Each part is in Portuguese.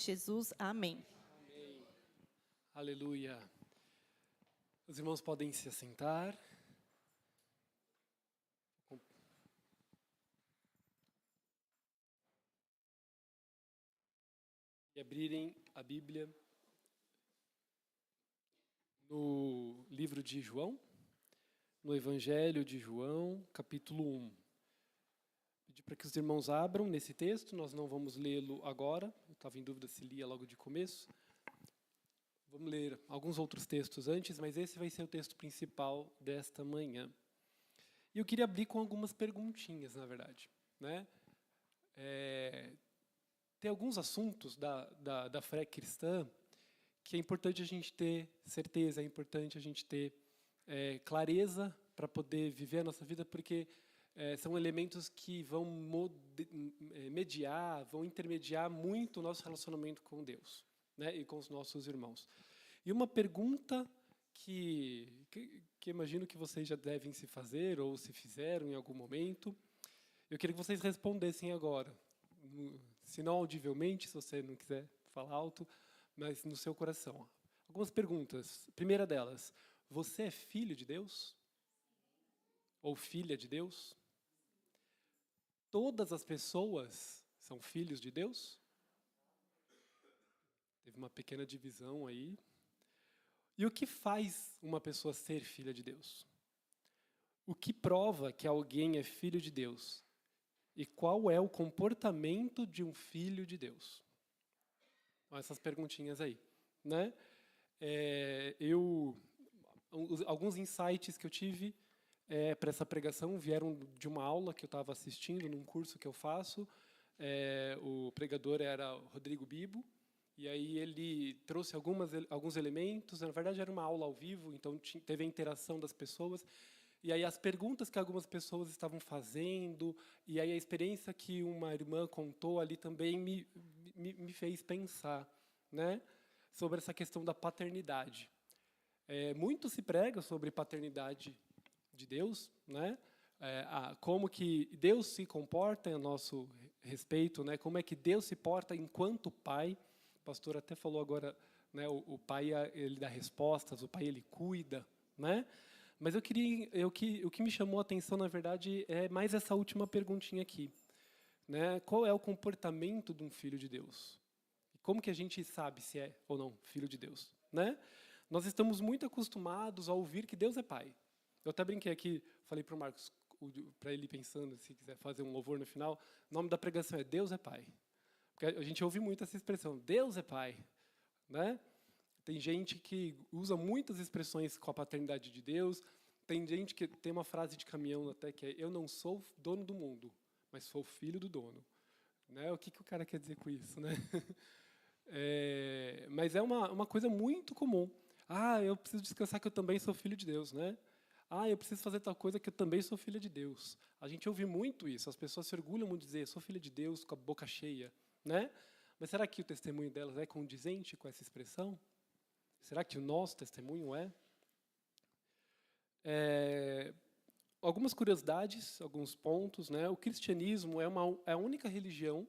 Jesus, amém. Amém. Aleluia. Os irmãos podem se assentar. E abrirem a Bíblia no livro de João, no Evangelho de João, capítulo 1. Pedir para que os irmãos abram nesse texto, nós não vamos lê-lo agora, eu estava em dúvida se lia logo de começo. Vamos ler alguns outros textos antes, mas esse vai ser o texto principal desta manhã. E eu queria abrir com algumas perguntinhas, na verdade, né? Tem alguns assuntos da fé cristã que é importante a gente ter certeza, é importante a gente ter clareza para poder viver a nossa vida, porque são elementos que vão mediar, vão intermediar muito o nosso relacionamento com Deus, né, e com os nossos irmãos. E uma pergunta que imagino que vocês já devem se fazer, ou se fizeram em algum momento, eu queria que vocês respondessem agora, se não audivelmente, se você não quiser falar alto, mas no seu coração. Algumas perguntas. Primeira delas, você é filho de Deus? Ou filha de Deus? Todas as pessoas são filhos de Deus? Teve uma pequena divisão aí. E o que faz uma pessoa ser filha de Deus? O que prova que alguém é filho de Deus? E qual é o comportamento de um filho de Deus? Essas perguntinhas aí, né? Alguns insights que eu tive para essa pregação vieram de uma aula que eu estava assistindo, num curso que eu faço. O pregador era Rodrigo Bibo, e aí ele trouxe alguns elementos. Na verdade, era uma aula ao vivo, então teve a interação das pessoas. E aí as perguntas que algumas pessoas estavam fazendo, e aí a experiência que uma irmã contou ali também me fez pensar, né, sobre essa questão da paternidade. Muito se prega sobre paternidade de Deus, né, como que Deus se comporta a nosso respeito, né, como é que Deus se porta enquanto pai. O pastor até falou agora, né, o pai ele dá respostas, o pai ele cuida, né? Mas o que me chamou a atenção, na verdade, é mais essa última perguntinha aqui, né? Qual é o comportamento de um filho de Deus? E como que a gente sabe se é ou não filho de Deus, né? Nós estamos muito acostumados a ouvir que Deus é pai. Eu até brinquei aqui, falei para o Marcos, para ele pensando, se quiser fazer um louvor no final, o nome da pregação é Deus é pai. Porque a gente ouve muito essa expressão, Deus é pai, né? Tem gente que usa muitas expressões com a paternidade de Deus. Tem gente que tem uma frase de caminhão até que é: eu não sou dono do mundo, mas sou filho do dono. Né? O que o cara quer dizer com isso? Né? Mas é uma coisa muito comum. Ah, eu preciso descansar que eu também sou filho de Deus. Né? Ah, eu preciso fazer tal coisa que eu também sou filha de Deus. A gente ouve muito isso. As pessoas se orgulham muito de dizer: sou filha de Deus, com a boca cheia. Né? Mas será que o testemunho delas é condizente com essa expressão? Será que o nosso testemunho é? Algumas curiosidades, alguns pontos, né? O cristianismo é a única religião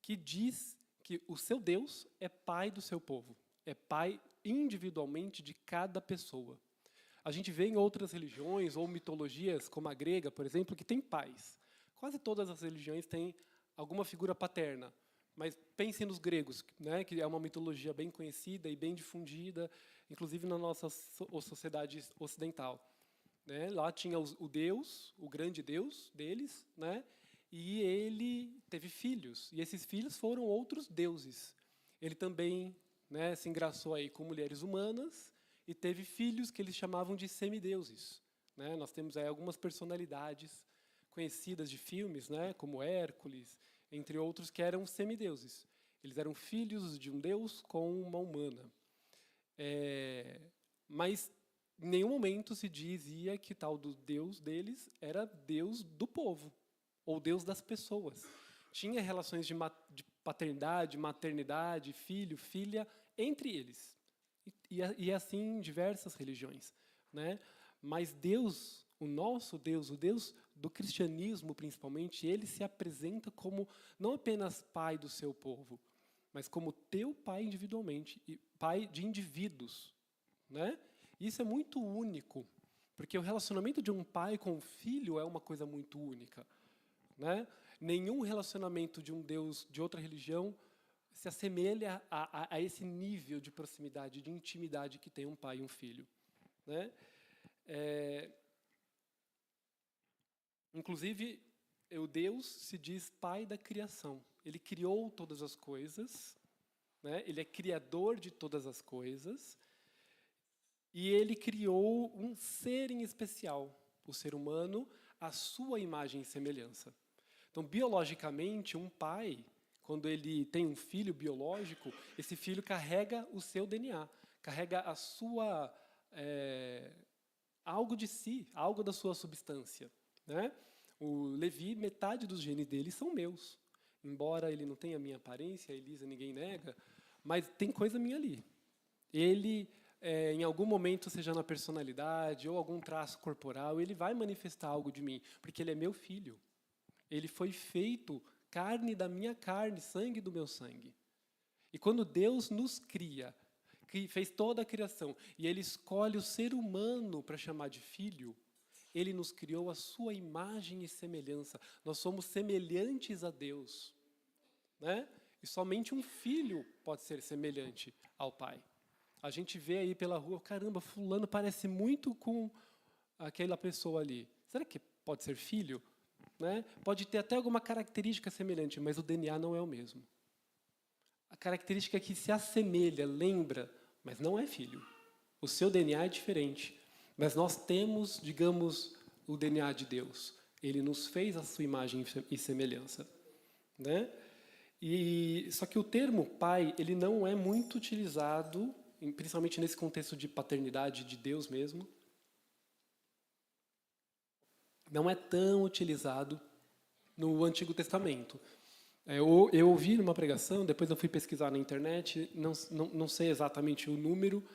que diz que o seu Deus é pai do seu povo, é pai individualmente de cada pessoa. A gente vê em outras religiões ou mitologias, como a grega, por exemplo, que tem pais. Quase todas as religiões têm alguma figura paterna. Mas pensem nos gregos, né, que é uma mitologia bem conhecida e bem difundida, inclusive na nossa sociedade ocidental. Né? Lá tinha o Deus, o grande Deus deles, né, e ele teve filhos. E esses filhos foram outros deuses. Ele também, né, se engraçou aí com mulheres humanas e teve filhos que eles chamavam de semideuses. Né? Nós temos aí algumas personalidades conhecidas de filmes, né, como Hércules, entre outros, que eram semideuses. Eles eram filhos de um deus com uma humana. Mas em nenhum momento se dizia que tal do Deus deles era Deus do povo, ou Deus das pessoas. Tinha relações de paternidade, maternidade, filho, filha, entre eles. E assim em diversas religiões. Né? Mas Deus, o nosso Deus, o Deus do cristianismo principalmente, ele se apresenta como não apenas pai do seu povo, mas como teu pai individualmente, e pai de indivíduos, né? Isso é muito único, porque o relacionamento de um pai com um filho é uma coisa muito única, né? Nenhum relacionamento de um Deus de outra religião se assemelha a esse nível de proximidade, de intimidade que tem um pai e um filho, né? Inclusive, o Deus se diz pai da criação. Ele criou todas as coisas, né? Ele é criador de todas as coisas, e ele criou um ser em especial, o ser humano, à sua imagem e semelhança. Então, biologicamente, um pai, quando ele tem um filho biológico, esse filho carrega o seu DNA, carrega a sua algo de si, algo da sua substância, né? O Levi, metade dos genes dele são meus. Embora ele não tenha a minha aparência, a Elisa ninguém nega, mas tem coisa minha ali. Ele, em algum momento, seja na personalidade ou algum traço corporal, ele vai manifestar algo de mim, porque ele é meu filho. Ele foi feito carne da minha carne, sangue do meu sangue. E quando Deus nos cria, que fez toda a criação, e Ele escolhe o ser humano para chamar de filho, Ele nos criou a sua imagem e semelhança. Nós somos semelhantes a Deus, né? E somente um filho pode ser semelhante ao pai. A gente vê aí pela rua, caramba, fulano parece muito com aquela pessoa ali. Será que pode ser filho? Né? Pode ter até alguma característica semelhante, mas o DNA não é o mesmo. A característica que se assemelha, lembra, mas não é filho. O seu DNA é diferente. Mas nós temos, digamos, o DNA de Deus. Ele nos fez a sua imagem e semelhança, né? Só que o termo pai, ele não é muito utilizado, principalmente nesse contexto de paternidade de Deus mesmo. Não é tão utilizado no Antigo Testamento. Eu ouvi numa pregação, depois eu fui pesquisar na internet, não sei exatamente o número,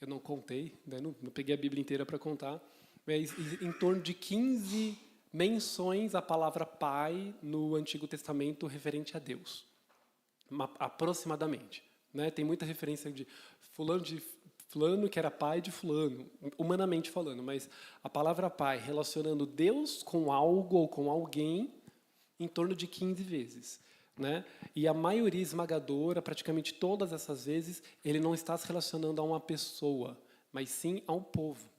eu não contei, né, não peguei a Bíblia inteira para contar, mas em torno de 15 menções à palavra pai no Antigo Testamento referente a Deus, aproximadamente. Né? Tem muita referência de fulano que era pai de fulano, humanamente falando, mas a palavra pai relacionando Deus com algo ou com alguém em torno de 15 vezes. Né? E a maioria esmagadora, praticamente todas essas vezes, ele não está se relacionando a uma pessoa, mas sim a um povo.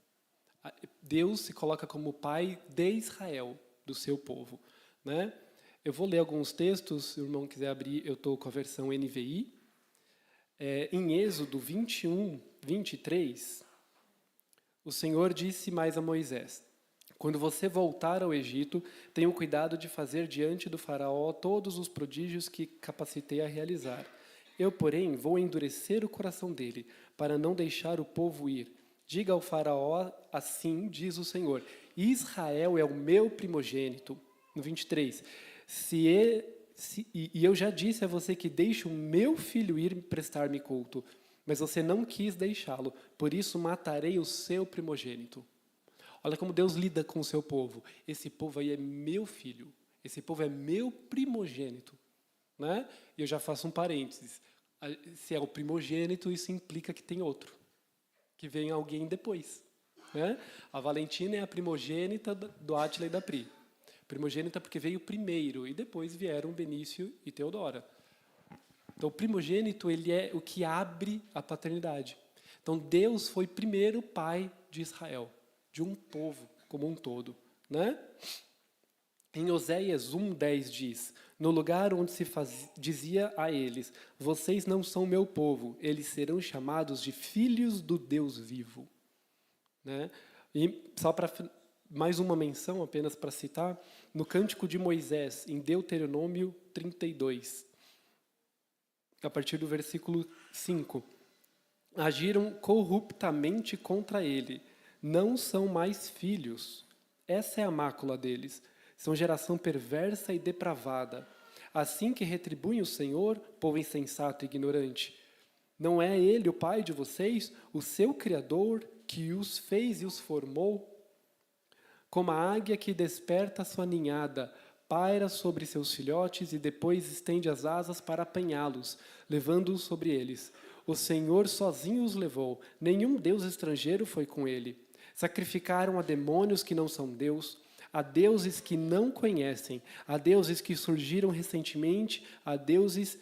Deus se coloca como pai de Israel, do seu povo. Né? Eu vou ler alguns textos, se o irmão quiser abrir, eu estou com a versão NVI. Em Êxodo 21, 23, o Senhor disse mais a Moisés: quando você voltar ao Egito, tenha cuidado de fazer diante do faraó todos os prodígios que capacitei a realizar. Eu, porém, vou endurecer o coração dele, para não deixar o povo ir. Diga ao faraó, assim diz o Senhor: Israel é o meu primogênito. No 23, e eu já disse a você que deixe o meu filho ir prestar-me culto, mas você não quis deixá-lo, por isso matarei o seu primogênito. Olha como Deus lida com o seu povo. Esse povo aí é meu filho. Esse povo é meu primogênito. Né? E eu já faço um parênteses. Se é o primogênito, isso implica que tem outro. Que vem alguém depois. Né? A Valentina é a primogênita do Átila e da Pri. Primogênita porque veio primeiro, e depois vieram Benício e Teodora. Então, o primogênito ele é o que abre a paternidade. Então, Deus foi primeiro pai de Israel, de um povo como um todo. Né? Em Oséias 1:10 diz: no lugar onde se dizia a eles, vocês não são meu povo, eles serão chamados de filhos do Deus vivo. Né? E só para mais uma menção, apenas para citar, no Cântico de Moisés, em Deuteronômio 32, a partir do versículo 5. Agiram corruptamente contra ele, não são mais filhos. Essa é a mácula deles. São geração perversa e depravada. Assim que retribui o Senhor, povo insensato e ignorante. Não é Ele o Pai de vocês, o seu Criador, que os fez e os formou? Como a águia que desperta a sua ninhada, paira sobre seus filhotes e depois estende as asas para apanhá-los, levando-os sobre eles. O Senhor sozinho os levou, nenhum deus estrangeiro foi com ele. Sacrificaram a demônios que não são Deus, a deuses que não conhecem, a deuses que surgiram recentemente, a deuses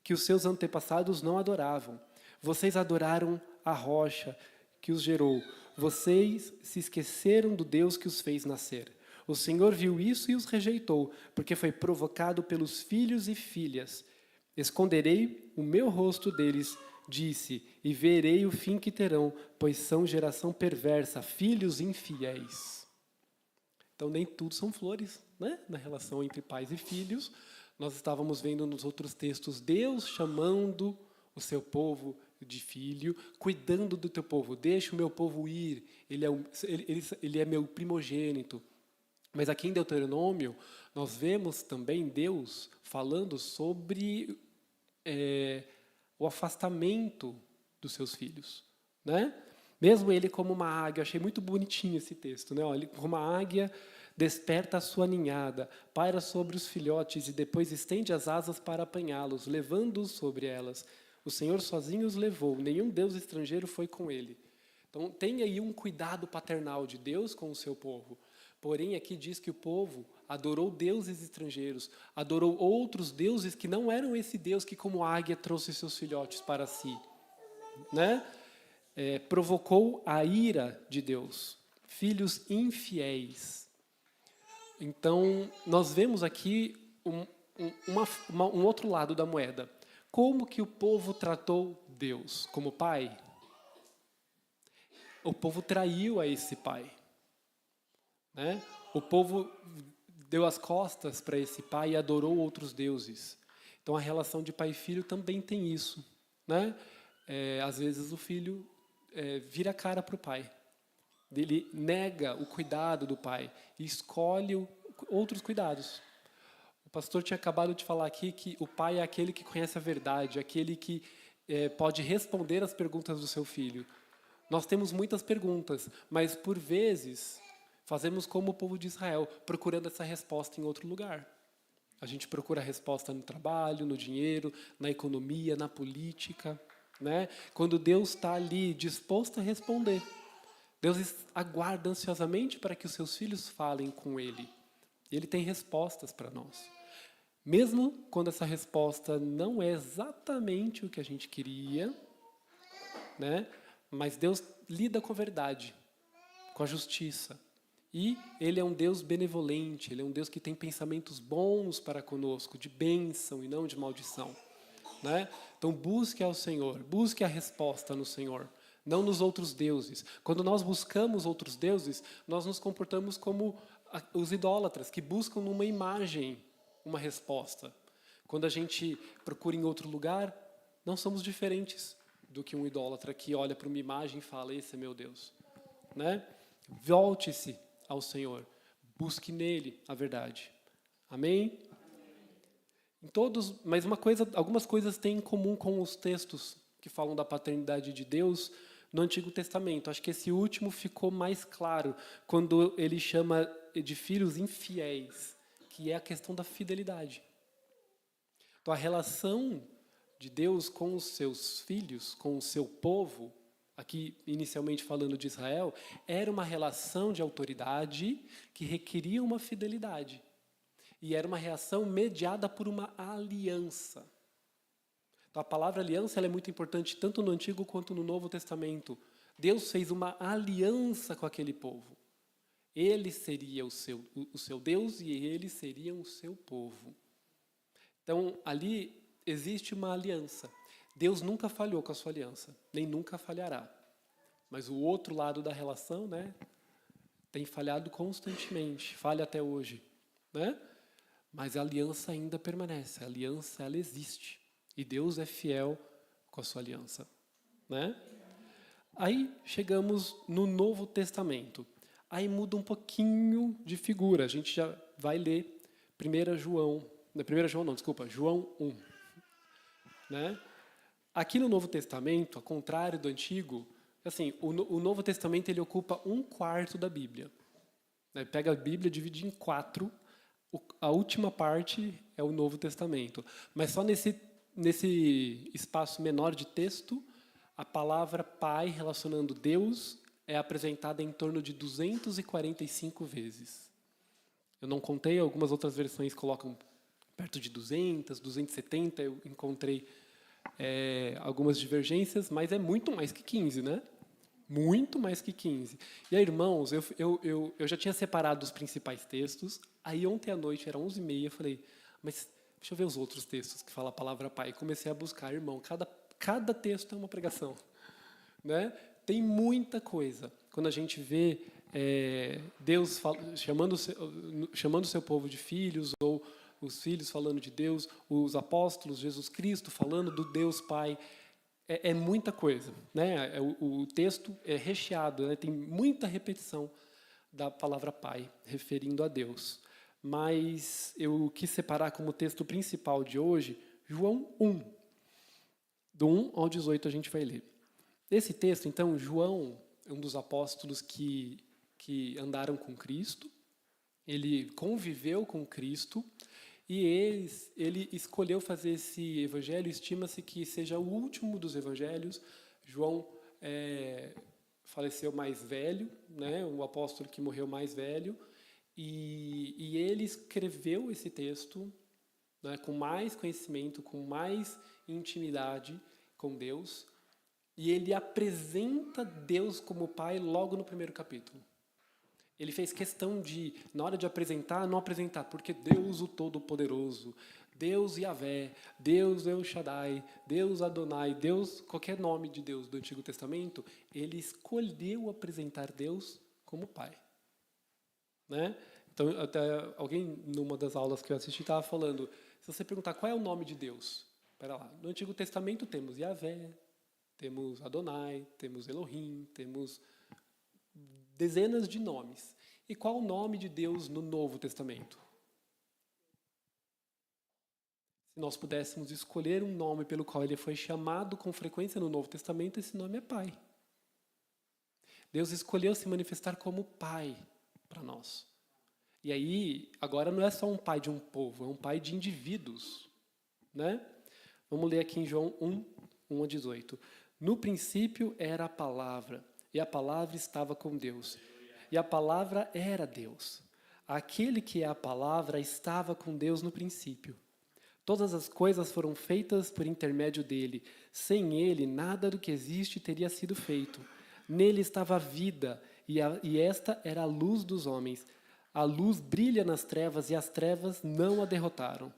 que os seus antepassados não adoravam. Vocês adoraram a rocha que os gerou. Vocês se esqueceram do Deus que os fez nascer. O Senhor viu isso e os rejeitou, porque foi provocado pelos filhos e filhas. Esconderei o meu rosto deles, disse, e verei o fim que terão, pois são geração perversa, filhos infiéis. Então, nem tudo são flores, né? Na relação entre pais e filhos. Nós estávamos vendo nos outros textos Deus chamando o seu povo de filho, cuidando do teu povo. Deixa o meu povo ir, ele é meu primogênito. Mas aqui em Deuteronômio, nós vemos também Deus falando sobre o afastamento dos seus filhos, né? Mesmo ele como uma águia, achei muito bonitinho esse texto, né? Ele como uma águia desperta a sua ninhada, paira sobre os filhotes e depois estende as asas para apanhá-los, levando-os sobre elas. O Senhor sozinho os levou, nenhum deus estrangeiro foi com ele. Então tem aí um cuidado paternal de Deus com o seu povo. Porém, aqui diz que o povo adorou deuses estrangeiros, adorou outros deuses que não eram esse Deus que, como águia, trouxe seus filhotes para si, né? Provocou a ira de Deus, filhos infiéis. Então, nós vemos aqui um outro lado da moeda. Como que o povo tratou Deus? Como pai? O povo traiu a esse pai, né? O povo deu as costas para esse pai e adorou outros deuses. Então, a relação de pai e filho também tem isso, né? Às vezes, o filho vira a cara para o pai. Ele nega o cuidado do pai e escolhe outros cuidados. O pastor tinha acabado de falar aqui que o pai é aquele que conhece a verdade, aquele que pode responder as perguntas do seu filho. Nós temos muitas perguntas, mas, por vezes, fazemos como o povo de Israel, procurando essa resposta em outro lugar. A gente procura a resposta no trabalho, no dinheiro, na economia, na política, né? Quando Deus está ali disposto a responder. Deus aguarda ansiosamente para que os seus filhos falem com Ele. Ele tem respostas para nós. Mesmo quando essa resposta não é exatamente o que a gente queria, né? Mas Deus lida com a verdade, com a justiça. E Ele é um Deus benevolente, Ele é um Deus que tem pensamentos bons para conosco, de bênção e não de maldição, né? Então busque ao Senhor, busque a resposta no Senhor, não nos outros deuses. Quando nós buscamos outros deuses, nós nos comportamos como os idólatras, que buscam numa imagem uma resposta. Quando a gente procura em outro lugar, não somos diferentes do que um idólatra que olha para uma imagem e fala, esse é meu Deus, né? Volte-se ao Senhor, busque nele a verdade. Amém? Mas algumas coisas têm em comum com os textos que falam da paternidade de Deus no Antigo Testamento. Acho que esse último ficou mais claro quando ele chama de filhos infiéis, que é a questão da fidelidade. Então, a relação de Deus com os seus filhos, com o seu povo, aqui inicialmente falando de Israel, era uma relação de autoridade que requeria uma fidelidade. E era uma relação mediada por uma aliança. Então, a palavra aliança ela é muito importante tanto no Antigo quanto no Novo Testamento. Deus fez uma aliança com aquele povo. Ele seria o seu Deus e eles seriam o seu povo. Então, ali existe uma aliança. Deus nunca falhou com a sua aliança, nem nunca falhará. Mas o outro lado da relação, né, tem falhado constantemente, falha até hoje, né? Mas a aliança ainda permanece, a aliança ela existe. E Deus é fiel com a sua aliança, né? Aí chegamos no Novo Testamento. Aí muda um pouquinho de figura. A gente já vai ler João 1. Né? Aqui no Novo Testamento, ao contrário do Antigo, assim, o Novo Testamento ele ocupa 1/4 da Bíblia. Né? Pega a Bíblia, divide em 4. A última parte é o Novo Testamento. Mas só nesse espaço menor de texto, a palavra Pai, relacionando Deus, é apresentada em torno de 245 vezes. Eu não contei, algumas outras versões colocam perto de 200, 270, eu encontrei algumas divergências, mas é muito mais que 15, né? Muito mais que 15. E aí, irmãos, eu já tinha separado os principais textos, aí ontem à noite, era 11h30, eu falei, mas deixa eu ver os outros textos que falam a palavra Pai. E comecei a buscar, irmão, cada texto é uma pregação. Né? Tem muita coisa. Quando a gente vê Deus chamando o seu povo de filhos, ou os filhos falando de Deus, os apóstolos, Jesus Cristo falando do Deus Pai, é muita coisa. Né? O texto é recheado, né? Tem muita repetição da palavra Pai, referindo a Deus. Mas eu quis separar como texto principal de hoje, João 1. Do 1 ao 18 a gente vai ler. Esse texto, então, João é um dos apóstolos que andaram com Cristo, ele conviveu com Cristo, e ele escolheu fazer esse evangelho, estima-se que seja o último dos evangelhos. João faleceu mais velho, né, o apóstolo que morreu mais velho, e ele escreveu esse texto, né, com mais conhecimento, com mais intimidade com Deus, e ele apresenta Deus como Pai logo no primeiro capítulo. Ele fez questão de, na hora de apresentar, não apresentar, porque Deus o Todo-Poderoso, Deus Yahvé, Deus El Shaddai, Deus Adonai, Deus, qualquer nome de Deus do Antigo Testamento, ele escolheu apresentar Deus como Pai. Né? Então, até alguém, numa das aulas que eu assisti, estava falando, se você perguntar qual é o nome de Deus, espera lá, no Antigo Testamento temos Yahvé, temos Adonai, temos Elohim, temos dezenas de nomes. E qual o nome de Deus no Novo Testamento? Se nós pudéssemos escolher um nome pelo qual ele foi chamado com frequência no Novo Testamento, esse nome é Pai. Deus escolheu se manifestar como Pai para nós. E aí, agora não é só um Pai de um povo, é um Pai de indivíduos. Né? Vamos ler aqui em João 1, 1 a 18. No princípio era a palavra, e a palavra estava com Deus, e a palavra era Deus. Aquele que é a palavra estava com Deus no princípio. Todas as coisas foram feitas por intermédio dele. Sem ele, nada do que existe teria sido feito. Nele estava a vida, e esta era a luz dos homens. A luz brilha nas trevas, e as trevas não a derrotaram.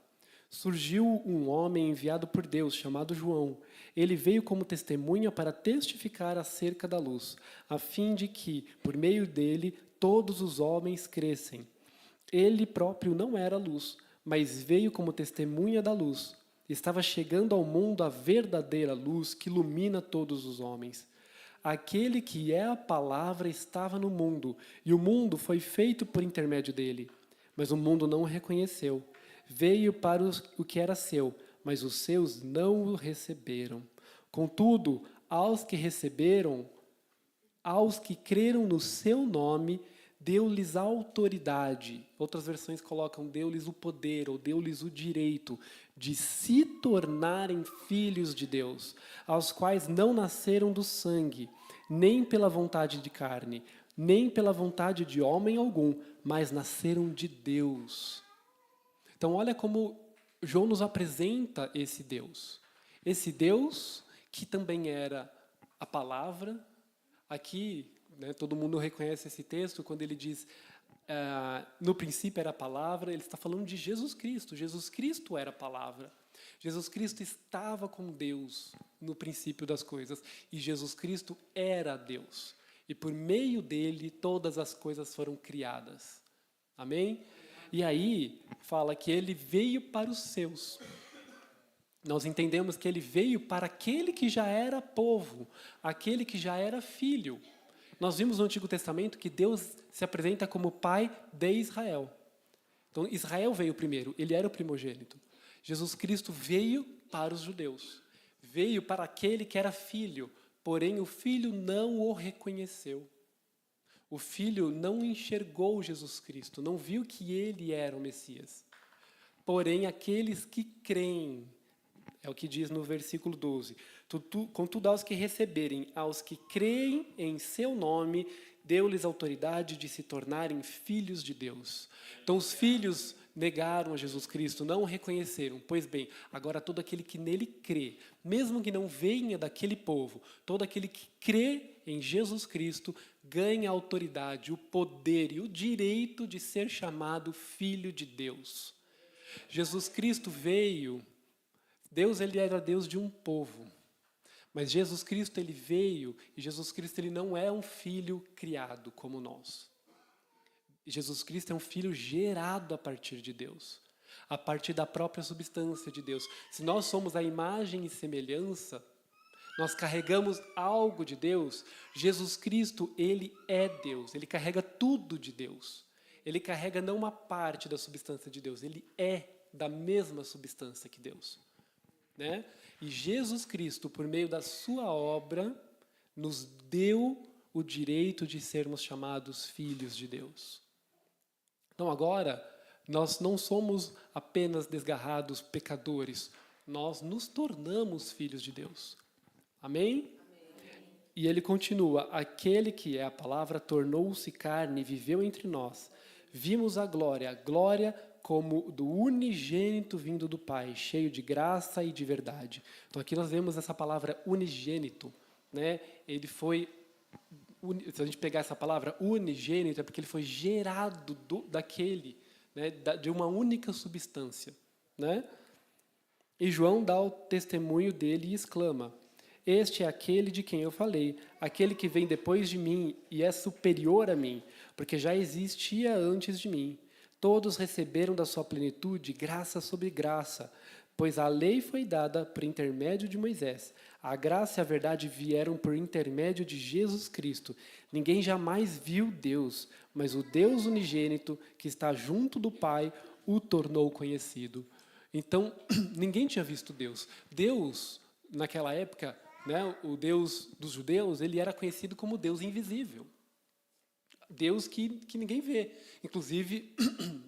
Surgiu um homem enviado por Deus, chamado João. Ele veio como testemunha para testificar acerca da luz, a fim de que, por meio dele, todos os homens crescem. Ele próprio não era luz, mas veio como testemunha da luz. Estava chegando ao mundo a verdadeira luz que ilumina todos os homens. Aquele que é a palavra estava no mundo, e o mundo foi feito por intermédio dele. Mas o mundo não o reconheceu. Veio para o que era seu, mas os seus não o receberam. Contudo, aos que receberam, aos que creram no seu nome, deu-lhes a autoridade. Outras versões colocam deu-lhes o poder, ou deu-lhes o direito de se tornarem filhos de Deus, aos quais não nasceram do sangue, nem pela vontade de carne, nem pela vontade de homem algum, mas nasceram de Deus. Então, olha como João nos apresenta esse Deus. Esse Deus que também era a palavra. Aqui, né, todo mundo reconhece esse texto quando ele diz no princípio era a palavra, ele está falando de Jesus Cristo. Jesus Cristo era a palavra. Jesus Cristo estava com Deus no princípio das coisas. E Jesus Cristo era Deus. E por meio dele todas as coisas foram criadas. Amém? E aí, fala que ele veio para os seus. Nós entendemos que ele veio para aquele que já era povo, aquele que já era filho. Nós vimos no Antigo Testamento que Deus se apresenta como Pai de Israel. Então, Israel veio primeiro, ele era o primogênito. Jesus Cristo veio para os judeus. Veio para aquele que era filho, porém o filho não o reconheceu. O filho não enxergou Jesus Cristo, não viu que ele era o Messias. Porém, aqueles que creem, é o que diz no versículo 12, contudo aos que receberem, aos que creem em seu nome, deu-lhes autoridade de se tornarem filhos de Deus. Então, os filhos negaram a Jesus Cristo, não o reconheceram. Pois bem, agora todo aquele que nele crê, mesmo que não venha daquele povo, todo aquele que crê em Jesus Cristo, ganha a autoridade, o poder e o direito de ser chamado filho de Deus. Jesus Cristo veio, Deus ele era Deus de um povo, mas Jesus Cristo ele veio, e Jesus Cristo ele não é um filho criado como nós. Jesus Cristo é um filho gerado a partir de Deus, a partir da própria substância de Deus. Se nós somos a imagem e semelhança, nós carregamos algo de Deus. Jesus Cristo, ele é Deus, ele carrega tudo de Deus. Ele carrega não uma parte da substância de Deus, ele é da mesma substância que Deus. Né? E Jesus Cristo, por meio da sua obra, nos deu o direito de sermos chamados filhos de Deus. Então agora, nós não somos apenas desgarrados pecadores, nós nos tornamos filhos de Deus. Amém? E ele continua, aquele que é a palavra tornou-se carne e viveu entre nós. Vimos a glória como do unigênito vindo do Pai, cheio de graça e de verdade. Então aqui nós vemos essa palavra unigênito, né? Ele foi, se a gente pegar essa palavra unigênito, é porque ele foi gerado daquele, né? De uma única substância, né? E João dá o testemunho dele e exclama, este é aquele de quem eu falei, aquele que vem depois de mim e é superior a mim, porque já existia antes de mim. Todos receberam da sua plenitude graça sobre graça, pois a lei foi dada por intermédio de Moisés. A graça e a verdade vieram por intermédio de Jesus Cristo. Ninguém jamais viu Deus, mas o Deus unigênito, que está junto do Pai, o tornou conhecido. Então, ninguém tinha visto Deus. Deus, naquela época, né, o Deus dos judeus, ele era conhecido como Deus invisível. Deus que ninguém vê. Inclusive,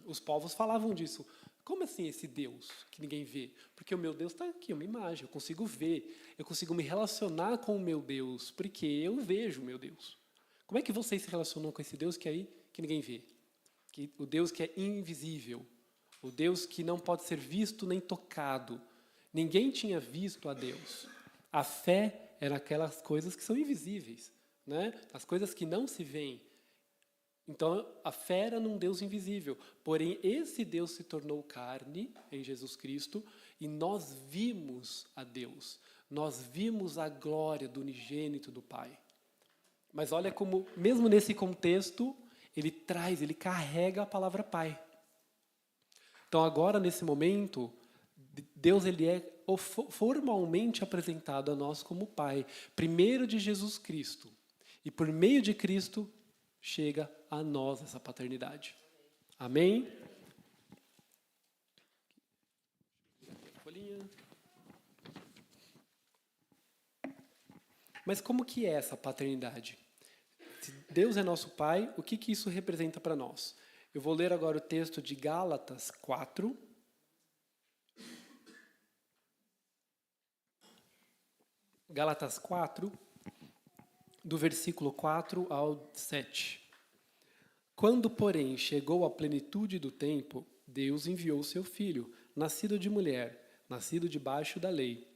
os povos falavam disso. Como assim esse Deus que ninguém vê? Porque o meu Deus está aqui, é uma imagem, eu consigo ver, eu consigo me relacionar com o meu Deus, porque eu vejo o meu Deus. Como é que vocês se relacionam com esse Deus que ninguém vê? O Deus que é invisível, o Deus que não pode ser visto nem tocado. Ninguém tinha visto a Deus. A fé era aquelas coisas que são invisíveis, né? As coisas que não se veem. Então, a fé era num Deus invisível. Porém, esse Deus se tornou carne em Jesus Cristo e nós vimos a Deus. Nós vimos a glória do unigênito do Pai. Mas olha como, mesmo nesse contexto, ele carrega a palavra Pai. Então, agora, nesse momento, Deus ele é formalmente apresentado a nós como Pai. Primeiro de Jesus Cristo. E por meio de Cristo, chega a nós essa paternidade. Amém? Mas como que é essa paternidade? Se Deus é nosso Pai, o que isso representa para nós? Eu vou ler agora o texto de Gálatas 4. Gálatas 4, do versículo 4 ao 7. Quando, porém, chegou a plenitude do tempo, Deus enviou seu filho, nascido de mulher, nascido debaixo da lei.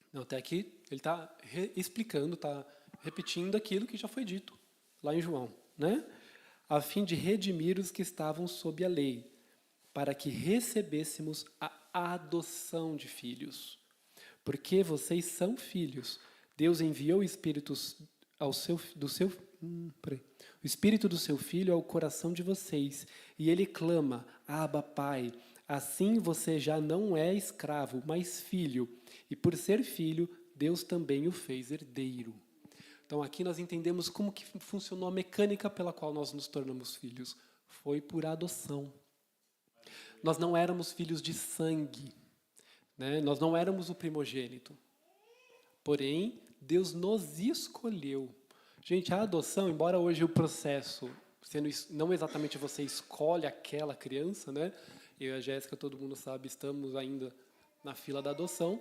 Então, até aqui, ele está explicando, está repetindo aquilo que já foi dito lá em João, né? A fim de redimir os que estavam sob a lei, para que recebêssemos a adoção de filhos. Porque vocês são filhos. Deus enviou o Espírito o Espírito do seu Filho ao coração de vocês, e ele clama, Abba, Pai. Assim você já não é escravo, mas filho. E por ser filho, Deus também o fez herdeiro. Então aqui nós entendemos como que funcionou a mecânica pela qual nós nos tornamos filhos. Foi por adoção. Nós não éramos filhos de sangue, né? Nós não éramos o primogênito. Porém, Deus nos escolheu. Gente, a adoção, embora hoje o processo, não exatamente você escolhe aquela criança, né? Eu e a Jéssica, todo mundo sabe, estamos ainda na fila da adoção,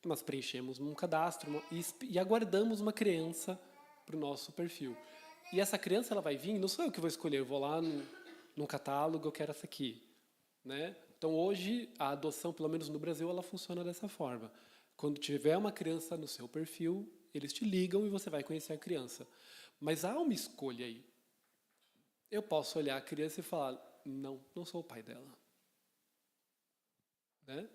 nós preenchemos um cadastro e aguardamos uma criança para o nosso perfil. E essa criança, ela vai vir, não sou eu que vou escolher, eu vou lá no catálogo, eu quero essa aqui, né? Então, hoje, a adoção, pelo menos no Brasil, ela funciona dessa forma. Quando tiver uma criança no seu perfil, eles te ligam e você vai conhecer a criança. Mas há uma escolha aí. Eu posso olhar a criança e falar, não, não sou o pai dela. Né?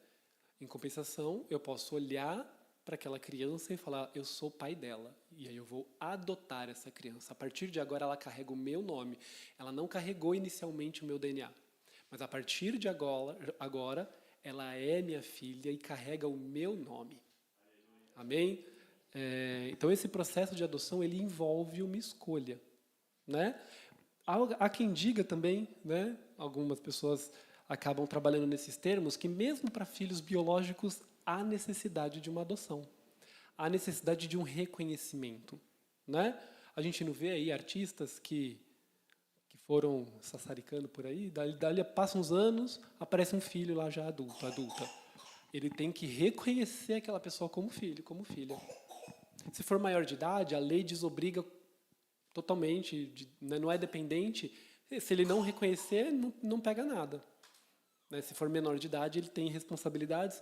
Em compensação, eu posso olhar para aquela criança e falar, eu sou o pai dela. E aí eu vou adotar essa criança. A partir de agora, ela carrega o meu nome. Ela não carregou inicialmente o meu DNA. Mas a partir de agora, ela é minha filha e carrega o meu nome. Amém? Então, esse processo de adoção, ele envolve uma escolha. Né? Há quem diga também, né? Algumas pessoas acabam trabalhando nesses termos, que mesmo para filhos biológicos, há necessidade de uma adoção. Há necessidade de um reconhecimento. Né? A gente não vê aí artistas que foram sassaricando por aí, dali passam uns anos, aparece um filho lá já adulta. Ele tem que reconhecer aquela pessoa como filho, como filha. Se for maior de idade, a lei desobriga totalmente, não é dependente. Se ele não reconhecer, não pega nada. Né? Se for menor de idade, ele tem responsabilidades,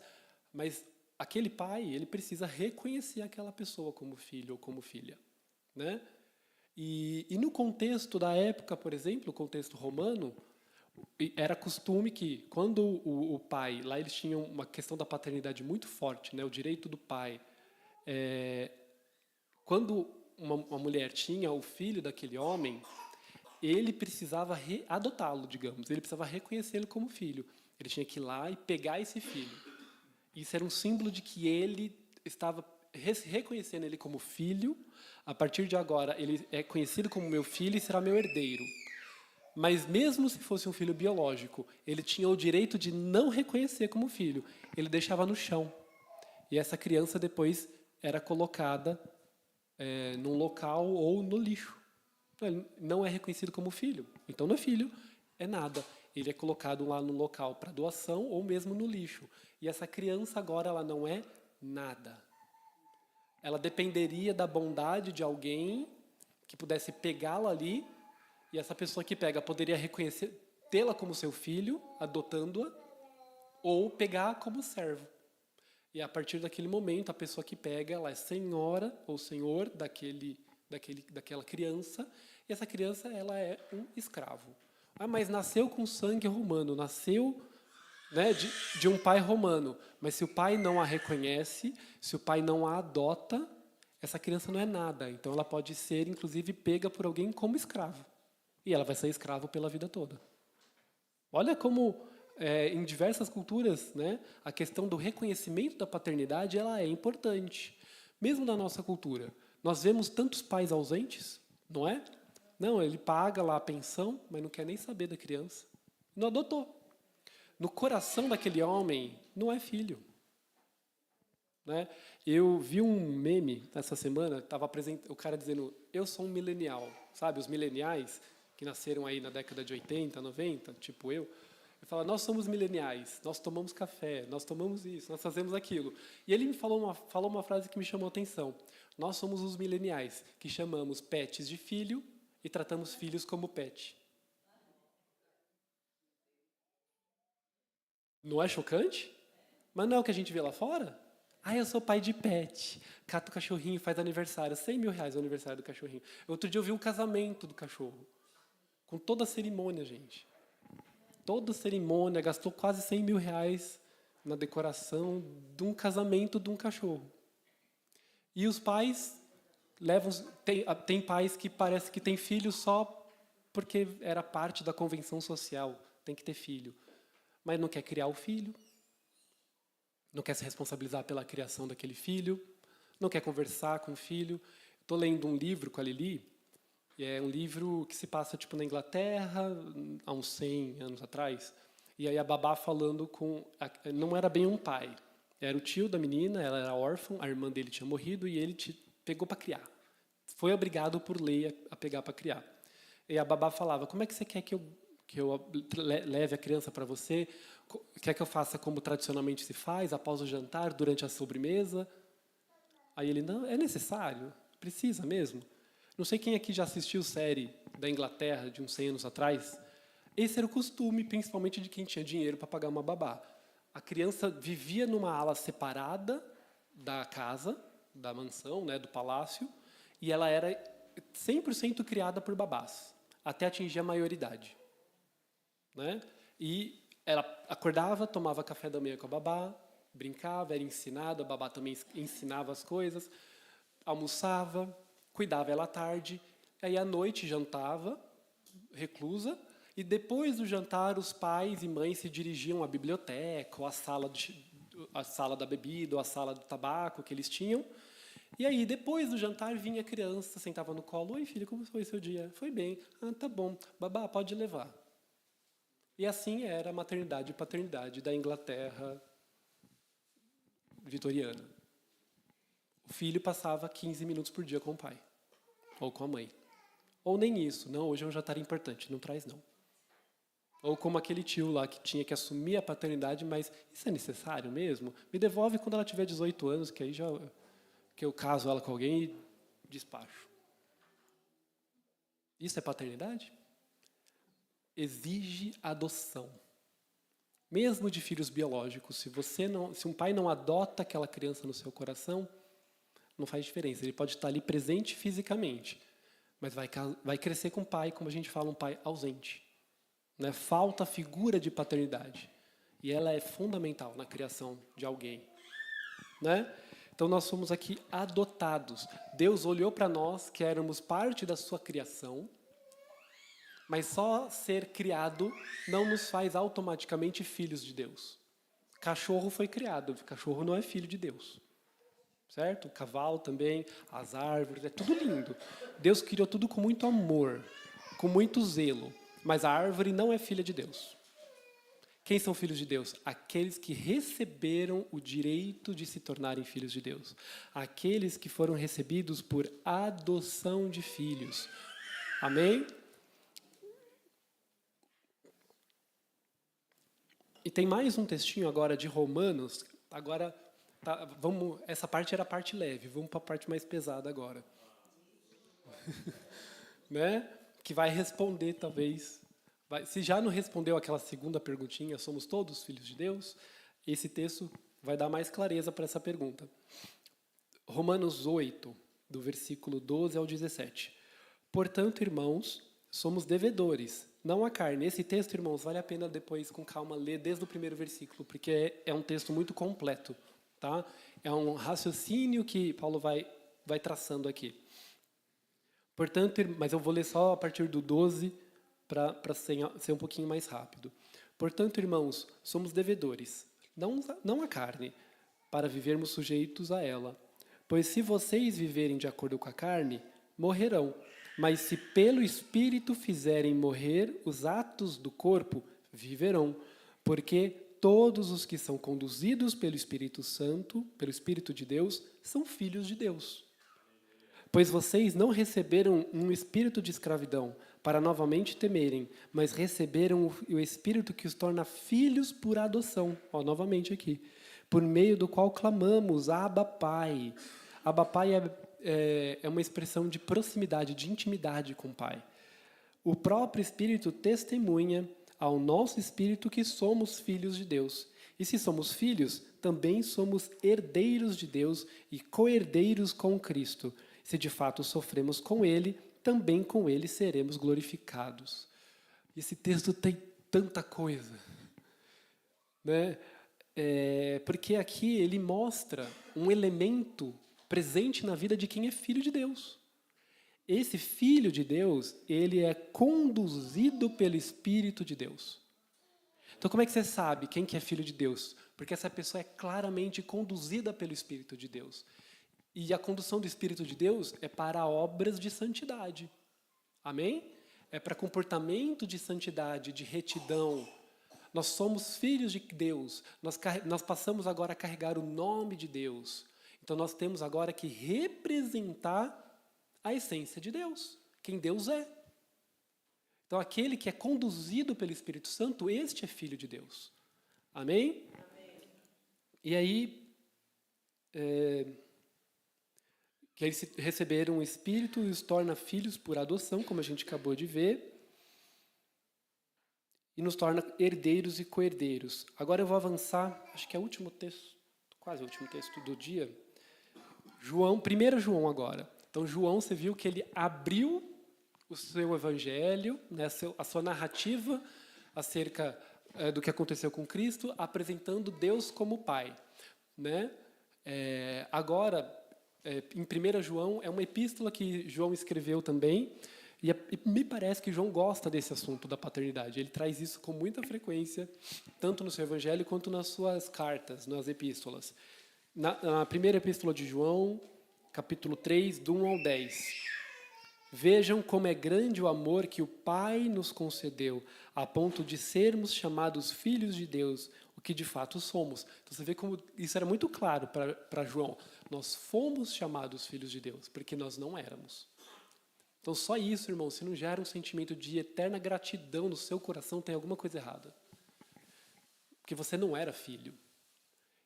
mas aquele pai, ele precisa reconhecer aquela pessoa como filho ou como filha. Né? E no contexto da época, por exemplo, o contexto romano, era costume que, quando o pai, lá eles tinham uma questão da paternidade muito forte, né, o direito do pai, quando uma mulher tinha o filho daquele homem, ele precisava adotá-lo, digamos, ele precisava reconhecê-lo como filho. Ele tinha que ir lá e pegar esse filho. Isso era um símbolo de que ele estava reconhecendo ele como filho. A partir de agora, ele é conhecido como meu filho e será meu herdeiro. Mas mesmo se fosse um filho biológico, ele tinha o direito de não reconhecer como filho. Ele deixava no chão. E essa criança depois era colocada num local ou no lixo. Ele não é reconhecido como filho. Então não é filho, é nada. Ele é colocado lá no local para doação ou mesmo no lixo. E essa criança agora ela não é nada. Ela dependeria da bondade de alguém que pudesse pegá-la ali, e essa pessoa que pega poderia reconhecer, tê-la como seu filho, adotando-a, ou pegar como servo. E a partir daquele momento, a pessoa que pega, ela é senhora ou senhor daquela criança, e essa criança ela é um escravo. Ah, mas nasceu com sangue romano, nasceu, né, de um pai romano. Mas se o pai não a reconhece, se o pai não a adota, essa criança não é nada. Então ela pode ser, inclusive, pega por alguém como escravo. E ela vai ser escravo pela vida toda. Olha como, em diversas culturas, né, a questão do reconhecimento da paternidade ela é importante. Mesmo na nossa cultura. Nós vemos tantos pais ausentes, não é? Não, ele paga lá a pensão, mas não quer nem saber da criança. Não adotou. No coração daquele homem, não é filho. Né? Eu vi um meme essa semana, o cara dizendo, eu sou um millennial. Sabe, os millenniais que nasceram aí na década de 80, 90, tipo eu falo, nós somos millenniais, nós tomamos café, nós tomamos isso, nós fazemos aquilo. E ele me falou uma frase que me chamou a atenção. Nós somos os millenniais, que chamamos pets de filho e tratamos filhos como pet. Não é chocante? Mas não é o que a gente vê lá fora? Ah, eu sou pai de pet. Cata o cachorrinho, faz aniversário. 100 mil reais o aniversário do cachorrinho. Outro dia eu vi um casamento do cachorro. Com toda a cerimônia, gente. Toda a cerimônia, gastou quase 100 mil reais na decoração de um casamento de um cachorro. E os pais levam... Tem pais que parece que tem filho só porque era parte da convenção social. Tem que ter filho. Mas não quer criar o filho. Não quer se responsabilizar pela criação daquele filho, não quer conversar com o filho. Estou lendo um livro com a Lili, e é um livro que se passa tipo na Inglaterra, há uns 100 anos atrás, e aí a babá falando não era bem um pai, era o tio da menina, ela era órfã, a irmã dele tinha morrido, e ele pegou para criar. Foi obrigado por lei a pegar para criar. E a babá falava, como é que você quer que eu leve a criança para você? Quer que eu faça como tradicionalmente se faz, após o jantar, durante a sobremesa? Aí ele, não, é necessário? Precisa mesmo? Não sei quem aqui já assistiu série da Inglaterra, de uns 100 anos atrás. Esse era o costume, principalmente de quem tinha dinheiro para pagar uma babá. A criança vivia numa ala separada da casa, da mansão, né, do palácio, e ela era 100% criada por babás, até atingir a maioridade. Né? E ela acordava, tomava café da manhã com a babá, brincava, era ensinada, a babá também ensinava as coisas, almoçava, cuidava ela à tarde, aí à noite jantava, reclusa, e depois do jantar os pais e mães se dirigiam à biblioteca, ou à sala da bebida, ou à sala do tabaco que eles tinham. E aí, depois do jantar, vinha a criança, sentava no colo. Oi, filho, como foi seu dia? Foi bem. Ah, tá bom. Babá, pode levar. E assim era a maternidade e paternidade da Inglaterra vitoriana. O filho passava 15 minutos por dia com o pai, ou com a mãe. Ou nem isso. Não, hoje é um jantar importante, não traz não. Ou como aquele tio lá que tinha que assumir a paternidade, mas isso é necessário mesmo? Me devolve quando ela tiver 18 anos, que aí já... que eu caso ela com alguém e despacho. Isso é paternidade? Exige adoção. Mesmo de filhos biológicos, se um pai não adota aquela criança no seu coração, não faz diferença. Ele pode estar ali presente fisicamente, mas vai crescer com um pai, como a gente fala, um pai ausente. Né? Falta a figura de paternidade. E ela é fundamental na criação de alguém. Né? Então, nós somos aqui adotados. Deus olhou para nós, que éramos parte da sua criação, mas só ser criado não nos faz automaticamente filhos de Deus. Cachorro foi criado, cachorro não é filho de Deus. Certo? O cavalo também, as árvores, é tudo lindo. Deus criou tudo com muito amor, com muito zelo, mas a árvore não é filha de Deus. Quem são filhos de Deus? Aqueles que receberam o direito de se tornarem filhos de Deus. Aqueles que foram recebidos por adoção de filhos. Amém? E tem mais um textinho agora de Romanos. Agora, essa parte era a parte leve, vamos para a parte mais pesada agora. Né? Que vai responder, talvez... Se já não respondeu aquela segunda perguntinha, somos todos filhos de Deus? Esse texto vai dar mais clareza para essa pergunta. Romanos 8, do versículo 12 ao 17. Portanto, irmãos, somos devedores, não a carne. Esse texto, irmãos, vale a pena depois, com calma, ler desde o primeiro versículo, porque é um texto muito completo. Tá? É um raciocínio que Paulo vai traçando aqui. Portanto, mas eu vou ler só a partir do 12, para ser um pouquinho mais rápido. Portanto, irmãos, somos devedores, não a carne, para vivermos sujeitos a ela. Pois se vocês viverem de acordo com a carne, morrerão. Mas se pelo Espírito fizerem morrer os atos do corpo, viverão. Porque todos os que são conduzidos pelo Espírito Santo, pelo Espírito de Deus, são filhos de Deus. Pois vocês não receberam um espírito de escravidão para novamente temerem, mas receberam o Espírito que os torna filhos por adoção. Novamente aqui. Por meio do qual clamamos, Abba Pai. Abba Pai é uma expressão de proximidade, de intimidade com o Pai. O próprio Espírito testemunha ao nosso Espírito que somos filhos de Deus. E se somos filhos, também somos herdeiros de Deus e co-herdeiros com Cristo. Se de fato sofremos com Ele, também com Ele seremos glorificados. Esse texto tem tanta coisa. Né? Porque aqui ele mostra um elemento presente na vida de quem é filho de Deus. Esse filho de Deus, ele é conduzido pelo Espírito de Deus. Então, como é que você sabe quem que é filho de Deus? Porque essa pessoa é claramente conduzida pelo Espírito de Deus. E a condução do Espírito de Deus é para obras de santidade. Amém? É para comportamento de santidade, de retidão. Nós somos filhos de Deus. Nós passamos agora a carregar o nome de Deus. Então, nós temos agora que representar a essência de Deus, quem Deus é. Então, aquele que é conduzido pelo Espírito Santo, este é filho de Deus. Amém? Amém. E aí, que eles receberam o Espírito e os torna filhos por adoção, como a gente acabou de ver, e nos torna herdeiros e co-herdeiros. Agora eu vou avançar, acho que é o último texto, quase o último texto do dia. 1 João agora. Então, João, você viu que ele abriu o seu evangelho, né, a sua narrativa acerca do que aconteceu com Cristo, apresentando Deus como Pai. Né? Agora, em 1 João, é uma epístola que João escreveu também, e me parece que João gosta desse assunto da paternidade. Ele traz isso com muita frequência, tanto no seu evangelho quanto nas suas cartas, nas epístolas. Na primeira epístola de João, capítulo 3, do 1 ao 10. Vejam como é grande o amor que o Pai nos concedeu, a ponto de sermos chamados filhos de Deus, o que de fato somos. Então você vê como isso era muito claro para João. Nós fomos chamados filhos de Deus, porque nós não éramos. Então só isso, irmão, se não gera um sentimento de eterna gratidão no seu coração, tem alguma coisa errada. Porque você não era filho.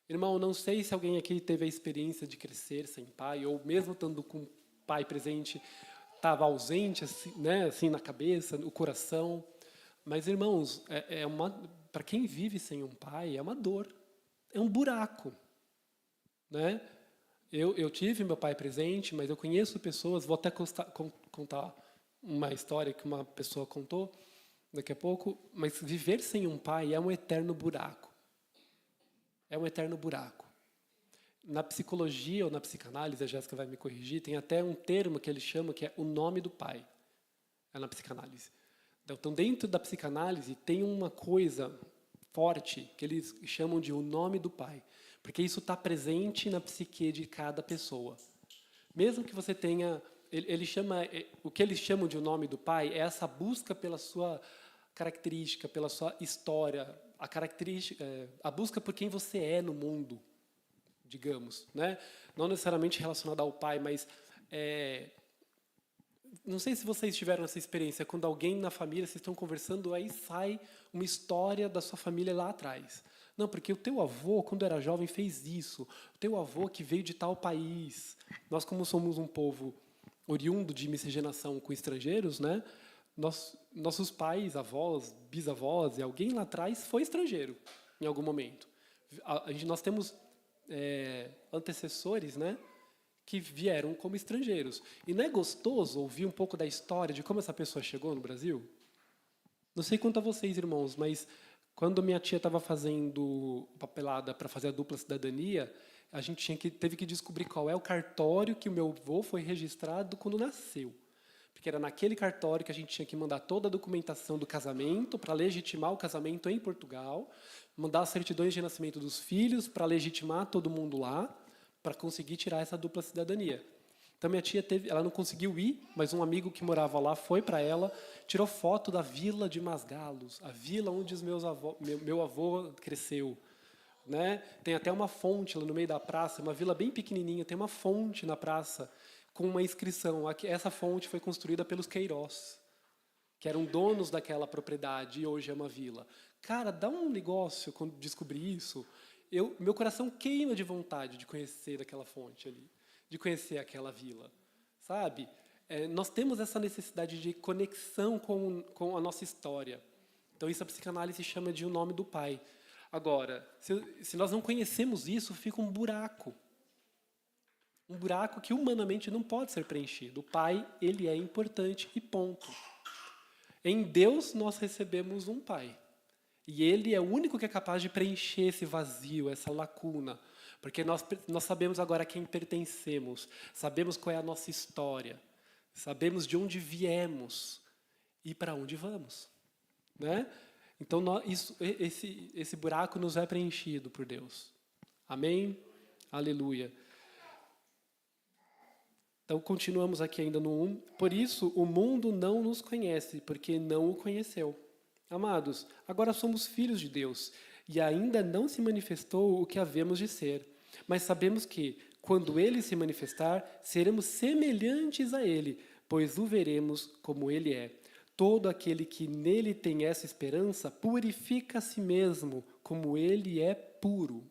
Irmão, não sei se alguém aqui teve a experiência de crescer sem pai, ou mesmo estando com o pai presente, estava ausente, assim, né, assim na cabeça, no coração. Mas, irmãos, para quem vive sem um pai, é uma dor. É um buraco. Né? Eu tive meu pai presente, mas eu conheço pessoas, vou até contar uma história que uma pessoa contou daqui a pouco, mas viver sem um pai é um eterno buraco. É um eterno buraco. Na psicologia ou na psicanálise, a Jéssica vai me corrigir, tem até um termo que eles chamam que é o nome do pai. É na psicanálise. Então, dentro da psicanálise, tem uma coisa forte que eles chamam de o nome do pai. Porque isso está presente na psique de cada pessoa. Mesmo que você tenha... o que eles chamam de o nome do pai é essa busca pela sua característica, pela sua história, a busca por quem você é no mundo, digamos, né? Não necessariamente relacionada ao pai, mas não sei se vocês tiveram essa experiência, quando alguém na família, vocês estão conversando, aí sai uma história da sua família lá atrás. Não, porque o teu avô, quando era jovem, fez isso. O teu avô que veio de tal país. Nós, como somos um povo oriundo de miscigenação com estrangeiros, né? Nossos pais, avós, bisavós, e alguém lá atrás foi estrangeiro, em algum momento. Nós temos antecessores, né, que vieram como estrangeiros. E não é gostoso ouvir um pouco da história de como essa pessoa chegou no Brasil? Não sei quanto a vocês, irmãos, mas quando minha tia estava fazendo papelada para fazer a dupla cidadania, a gente teve que descobrir qual é o cartório que o meu avô foi registrado quando nasceu. Porque era naquele cartório que a gente tinha que mandar toda a documentação do casamento para legitimar o casamento em Portugal, mandar as certidões de nascimento dos filhos para legitimar todo mundo lá, para conseguir tirar essa dupla cidadania. Então, minha tia ela não conseguiu ir, mas um amigo que morava lá foi para ela, tirou foto da vila de Masgalos, a vila onde meu avô cresceu. Né? Tem até uma fonte lá no meio da praça, uma vila bem pequenininha, tem uma fonte na praça com uma inscrição. Essa fonte foi construída pelos Queiroz, que eram donos daquela propriedade e hoje é uma vila. Cara, dá um negócio quando descobri isso. Meu coração queima de vontade de conhecer aquela fonte ali, de conhecer aquela vila, sabe? Nós temos essa necessidade de conexão com a nossa história. Então, isso a psicanálise chama de o nome do pai. Agora, se nós não conhecemos isso, fica um buraco. Um buraco que humanamente não pode ser preenchido. O pai, ele é importante e ponto. Em Deus, nós recebemos um pai. E ele é o único que é capaz de preencher esse vazio, essa lacuna. Porque nós sabemos agora a quem pertencemos, sabemos qual é a nossa história, sabemos de onde viemos e para onde vamos. Né? Então, esse buraco nos é preenchido por Deus. Amém? Aleluia. Então, continuamos aqui ainda no 1. Por isso, o mundo não nos conhece, porque não o conheceu. Amados, agora somos filhos de Deus, e ainda não se manifestou o que havemos de ser. Mas sabemos que, Quando ele se manifestar, seremos semelhantes a ele, pois o veremos como ele é. Todo aquele que nele tem essa esperança purifica a si mesmo, como ele é puro.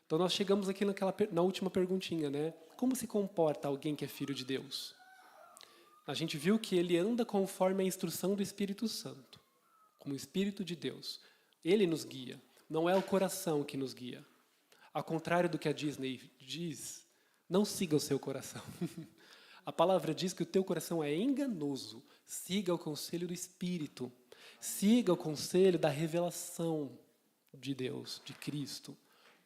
Então nós chegamos aqui na última perguntinha, né? Como se comporta alguém que é filho de Deus? A gente viu que ele anda conforme a instrução do Espírito Santo, como o Espírito de Deus. Ele nos guia, não é o coração que nos guia. Ao contrário do que a Disney diz, não siga o seu coração. A palavra diz que o teu coração é enganoso. Siga o conselho do Espírito. Siga o conselho da revelação de Deus, de Cristo.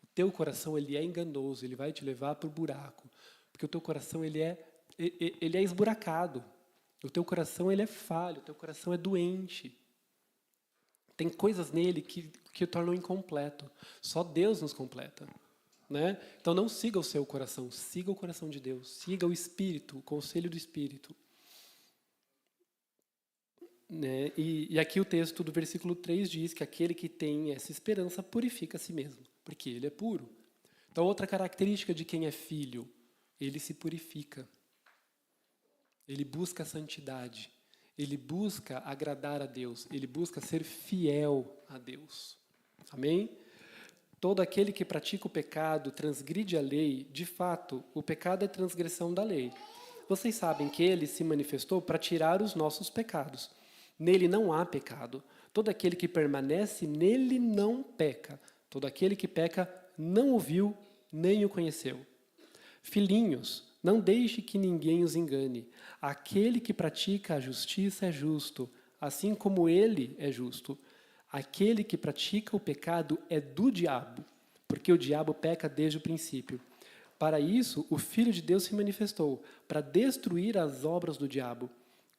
O teu coração ele é enganoso, ele vai te levar para o buraco. Porque o teu coração ele é esburacado. O teu coração ele é falho, o teu coração é doente. Tem coisas nele que o tornam incompleto. Só Deus nos completa. Né? Então não siga o seu coração, siga o coração de Deus. Siga o Espírito, o conselho do Espírito. Né? E aqui o texto do versículo 3 diz que aquele que tem essa esperança purifica a si mesmo, porque ele é puro. Então outra característica de quem é filho, ele se purifica. Ele busca a santidade. Ele busca agradar a Deus. Ele busca ser fiel a Deus. Amém? Todo aquele que pratica o pecado transgride a lei. De fato, o pecado é transgressão da lei. Vocês sabem que ele se manifestou para tirar os nossos pecados. Nele não há pecado. Todo aquele que permanece nele não peca. Todo aquele que peca não o viu nem o conheceu. Filhinhos, não deixe que ninguém os engane. Aquele que pratica a justiça é justo, assim como ele é justo. Aquele que pratica o pecado é do diabo, porque o diabo peca desde o princípio. Para isso, o Filho de Deus se manifestou, para destruir as obras do diabo.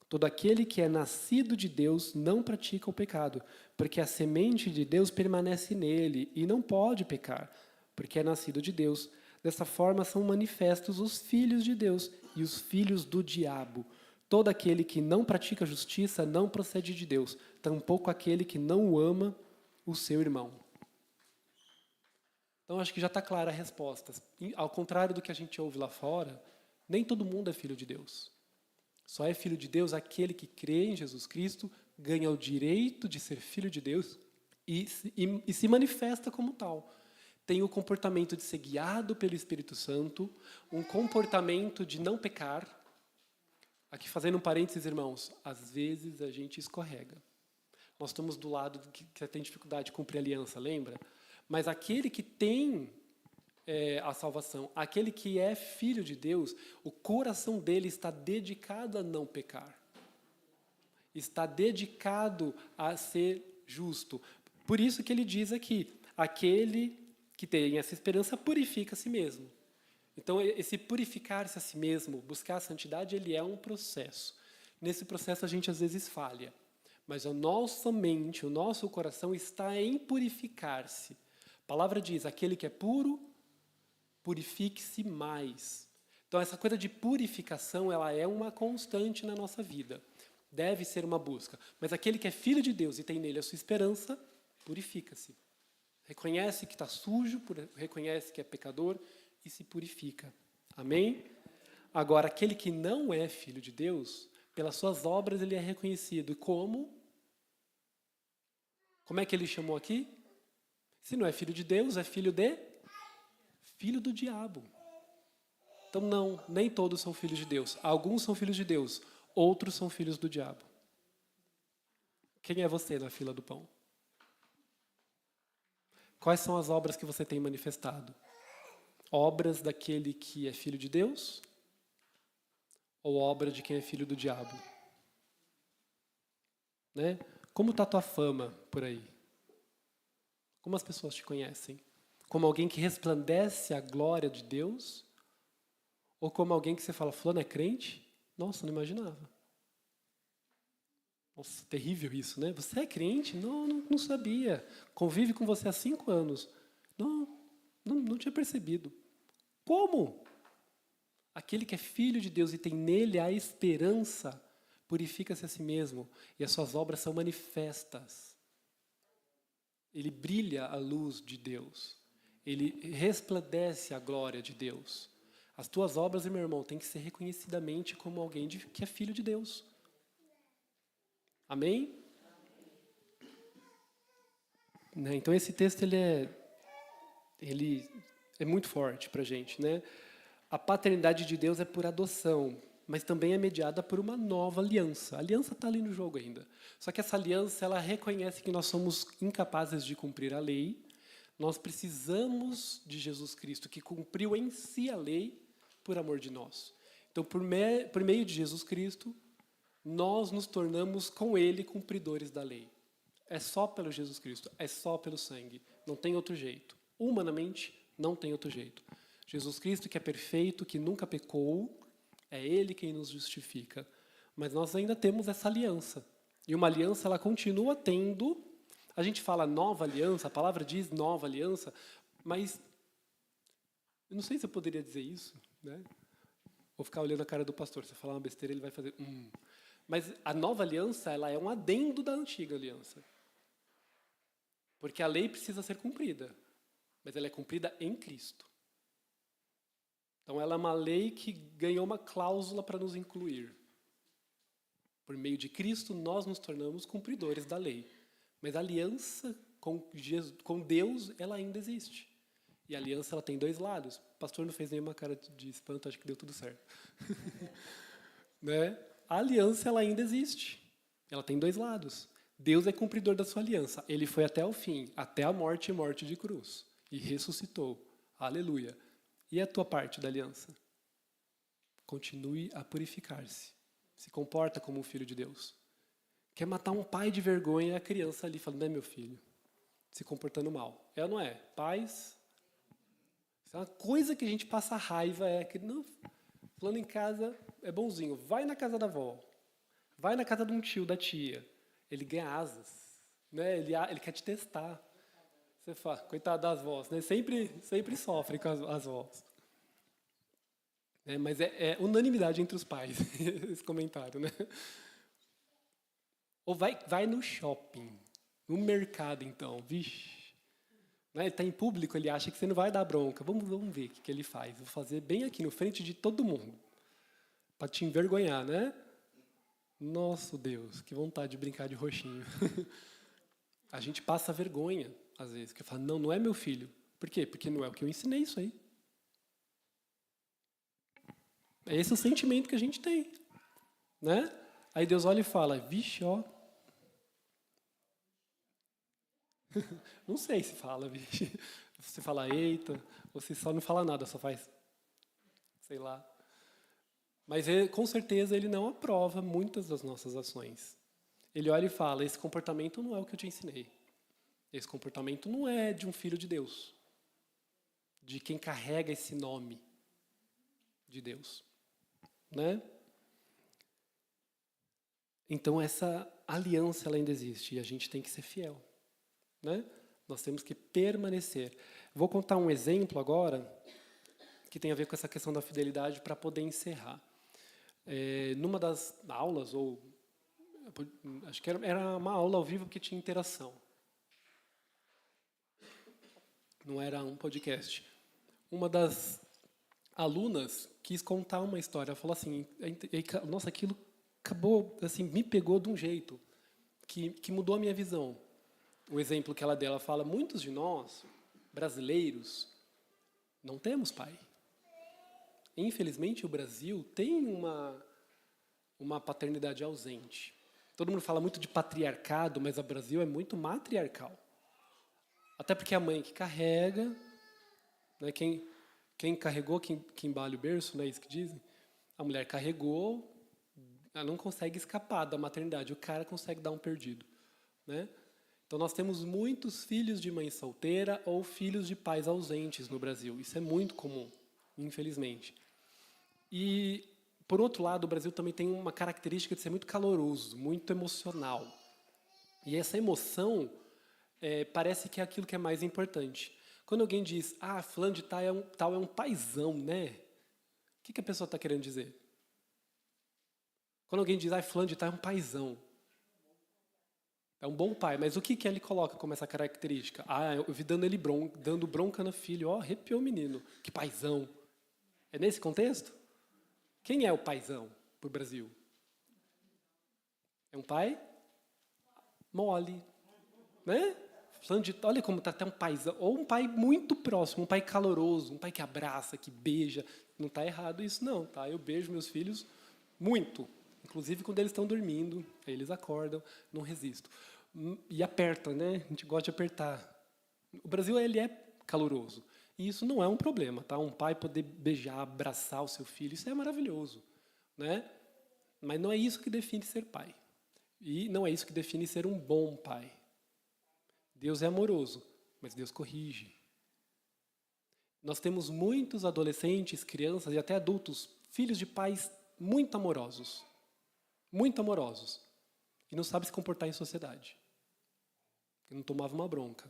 Todo aquele que é nascido de Deus não pratica o pecado, porque a semente de Deus permanece nele e não pode pecar, porque é nascido de Deus. Dessa forma são manifestos os filhos de Deus e os filhos do diabo. Todo aquele que não pratica justiça não procede de Deus, tampouco aquele que não ama o seu irmão. Então, acho que já está clara a resposta. Ao contrário do que a gente ouve lá fora, nem todo mundo é filho de Deus. Só é filho de Deus aquele que crê em Jesus Cristo, ganha o direito de ser filho de Deus e se manifesta como tal. Tem o comportamento de ser guiado pelo Espírito Santo, um comportamento de não pecar. Aqui fazendo um parênteses, irmãos, às vezes a gente escorrega. Nós estamos do lado que tem dificuldade de cumprir a aliança, lembra? Mas aquele que tem a salvação, aquele que é filho de Deus, o coração dele está dedicado a não pecar. Está dedicado a ser justo. Por isso que ele diz aqui, aquele que tem essa esperança purifica a si mesmo. Então, esse purificar-se a si mesmo, buscar a santidade, ele é um processo. Nesse processo, a gente às vezes falha. Mas a nossa mente, o nosso coração está em purificar-se. A palavra diz, aquele que é puro, purifique-se mais. Então, essa coisa de purificação, ela é uma constante na nossa vida. Deve ser uma busca. Mas aquele que é filho de Deus e tem nele a sua esperança, purifica-se. Reconhece que está sujo, reconhece que é pecador e se purifica. Amém? Agora, aquele que não é filho de Deus, pelas suas obras ele é reconhecido. E como? Como é que ele chamou aqui? Se não é filho de Deus, é filho do diabo. Então não, nem todos são filhos de Deus. Alguns são filhos de Deus, outros são filhos do diabo. Quem é você na fila do pão? Quais são as obras que você tem manifestado? Obras daquele que é filho de Deus? Ou obra de quem é filho do diabo? Né? Como está a tua fama por aí? Como as pessoas te conhecem? Como alguém que resplandece a glória de Deus? Ou como alguém que você fala, fulano é crente? Nossa, não imaginava. Nossa, terrível isso, né? Você é crente? Não sabia. Convive com você há 5 anos. Não tinha percebido. Como? Aquele que é filho de Deus e tem nele a esperança, purifica-se a si mesmo e as suas obras são manifestas. Ele brilha a luz de Deus. Ele resplandece a glória de Deus. As tuas obras, meu irmão, tem que ser reconhecidamente como alguém que é filho de Deus. Amém? Né? Então esse texto ele é muito forte para a gente, né? A paternidade de Deus é por adoção, mas também é mediada por uma nova aliança. A aliança está ali no jogo ainda. Só que essa aliança, ela reconhece que nós somos incapazes de cumprir a lei. Nós precisamos de Jesus Cristo, que cumpriu em si a lei por amor de nós. Então, por meio de Jesus Cristo, nós nos tornamos com Ele cumpridores da lei. É só pelo Jesus Cristo, é só pelo sangue. Não tem outro jeito. Humanamente, não tem outro jeito. Jesus Cristo, que é perfeito, que nunca pecou, é Ele quem nos justifica. Mas nós ainda temos essa aliança. E uma aliança, ela continua tendo... A gente fala nova aliança, a palavra diz nova aliança, mas... Eu não sei se eu poderia dizer isso, né? Vou ficar olhando a cara do pastor. Se eu falar uma besteira, ele vai fazer... Mas a nova aliança, ela é um adendo da antiga aliança. Porque a lei precisa ser cumprida, mas ela é cumprida em Cristo. Então, ela é uma lei que ganhou uma cláusula para nos incluir. Por meio de Cristo, nós nos tornamos cumpridores da lei. Mas a aliança com Deus, ela ainda existe. E a aliança, ela tem dois lados. O pastor não fez nenhuma cara de espanto, acho que deu tudo certo. Né? A aliança, ela ainda existe. Ela tem dois lados. Deus é cumpridor da sua aliança. Ele foi até o fim, até a morte e morte de cruz. E ressuscitou. Aleluia. E a tua parte da aliança? Continue a purificar-se. Se comporta como um filho de Deus. Quer matar um pai de vergonha e a criança ali falando, não é meu filho. Se comportando mal. É ou não é? Pais. É uma coisa que a gente passa raiva, é que não, falando em casa é bonzinho. Vai na casa da avó. Vai na casa de um tio, da tia. Ele ganha asas. Né? Ele quer te testar. Você fala, coitado das vós, né? Sempre sofre com as vós. Mas é unanimidade entre os pais, esse comentário, né? Ou vai no shopping, no mercado, então. Vixe. Né? Ele está em público, ele acha que você não vai dar bronca. Vamos ver o que ele faz. Vou fazer bem aqui, no frente de todo mundo. Para te envergonhar, né? Nossa, Deus, que vontade de brincar de roxinho. A gente passa vergonha, às vezes, que fala, não é meu filho. Por quê? Porque não é o que eu ensinei isso aí. É esse o sentimento que a gente tem. Né? Aí Deus olha e fala, vixe, ó. Não sei se fala, vixe. Você fala, eita, ou você só não fala nada, só faz, sei lá. Mas com certeza ele não aprova muitas das nossas ações. Ele olha e fala, esse comportamento não é o que eu te ensinei. Esse comportamento não é de um filho de Deus. De quem carrega esse nome de Deus. Né? Então essa aliança ela ainda existe e a gente tem que ser fiel. Né? Nós temos que permanecer. Vou contar um exemplo agora que tem a ver com essa questão da fidelidade para poder encerrar. Numa das aulas, ou acho que era uma aula ao vivo porque tinha interação. Não era um podcast. Uma das alunas quis contar uma história. Ela falou assim, nossa, aquilo acabou, assim, me pegou de um jeito que mudou a minha visão. O exemplo que ela dela fala, muitos de nós, brasileiros, não temos pai. Infelizmente, o Brasil tem uma paternidade ausente. Todo mundo fala muito de patriarcado, mas o Brasil é muito matriarcal. Até porque é a mãe que carrega, né, quem carregou, quem embale o berço, não é isso que dizem? A mulher carregou, ela não consegue escapar da maternidade, o cara consegue dar um perdido. Né? Então nós temos muitos filhos de mãe solteira ou filhos de pais ausentes no Brasil. Isso é muito comum, infelizmente. E, por outro lado, o Brasil também tem uma característica de ser muito caloroso, muito emocional. E essa emoção parece que é aquilo que é mais importante. Quando alguém diz, fulano de tal é um paizão, né? O que a pessoa está querendo dizer? Quando alguém diz, fulano de tal é um paizão. É um bom pai, mas o que ele coloca como essa característica? Eu vi dando bronca no filho, arrepiou o menino, que paizão. É nesse contexto? Quem é o paizão para o Brasil? É um pai mole, né? Olha como está até um paizão, ou um pai muito próximo, um pai caloroso, um pai que abraça, que beija. Não está errado isso não, tá? Eu beijo meus filhos muito, inclusive quando eles estão dormindo, aí eles acordam, não resisto. E aperta, né? A gente gosta de apertar. O Brasil, ele é caloroso. E isso não é um problema, tá? Um pai poder beijar, abraçar o seu filho, isso é maravilhoso, né? Mas não é isso que define ser pai. E não é isso que define ser um bom pai. Deus é amoroso, mas Deus corrige. Nós temos muitos adolescentes, crianças e até adultos, filhos de pais muito amorosos, e não sabem se comportar em sociedade. Eu não tomava uma bronca.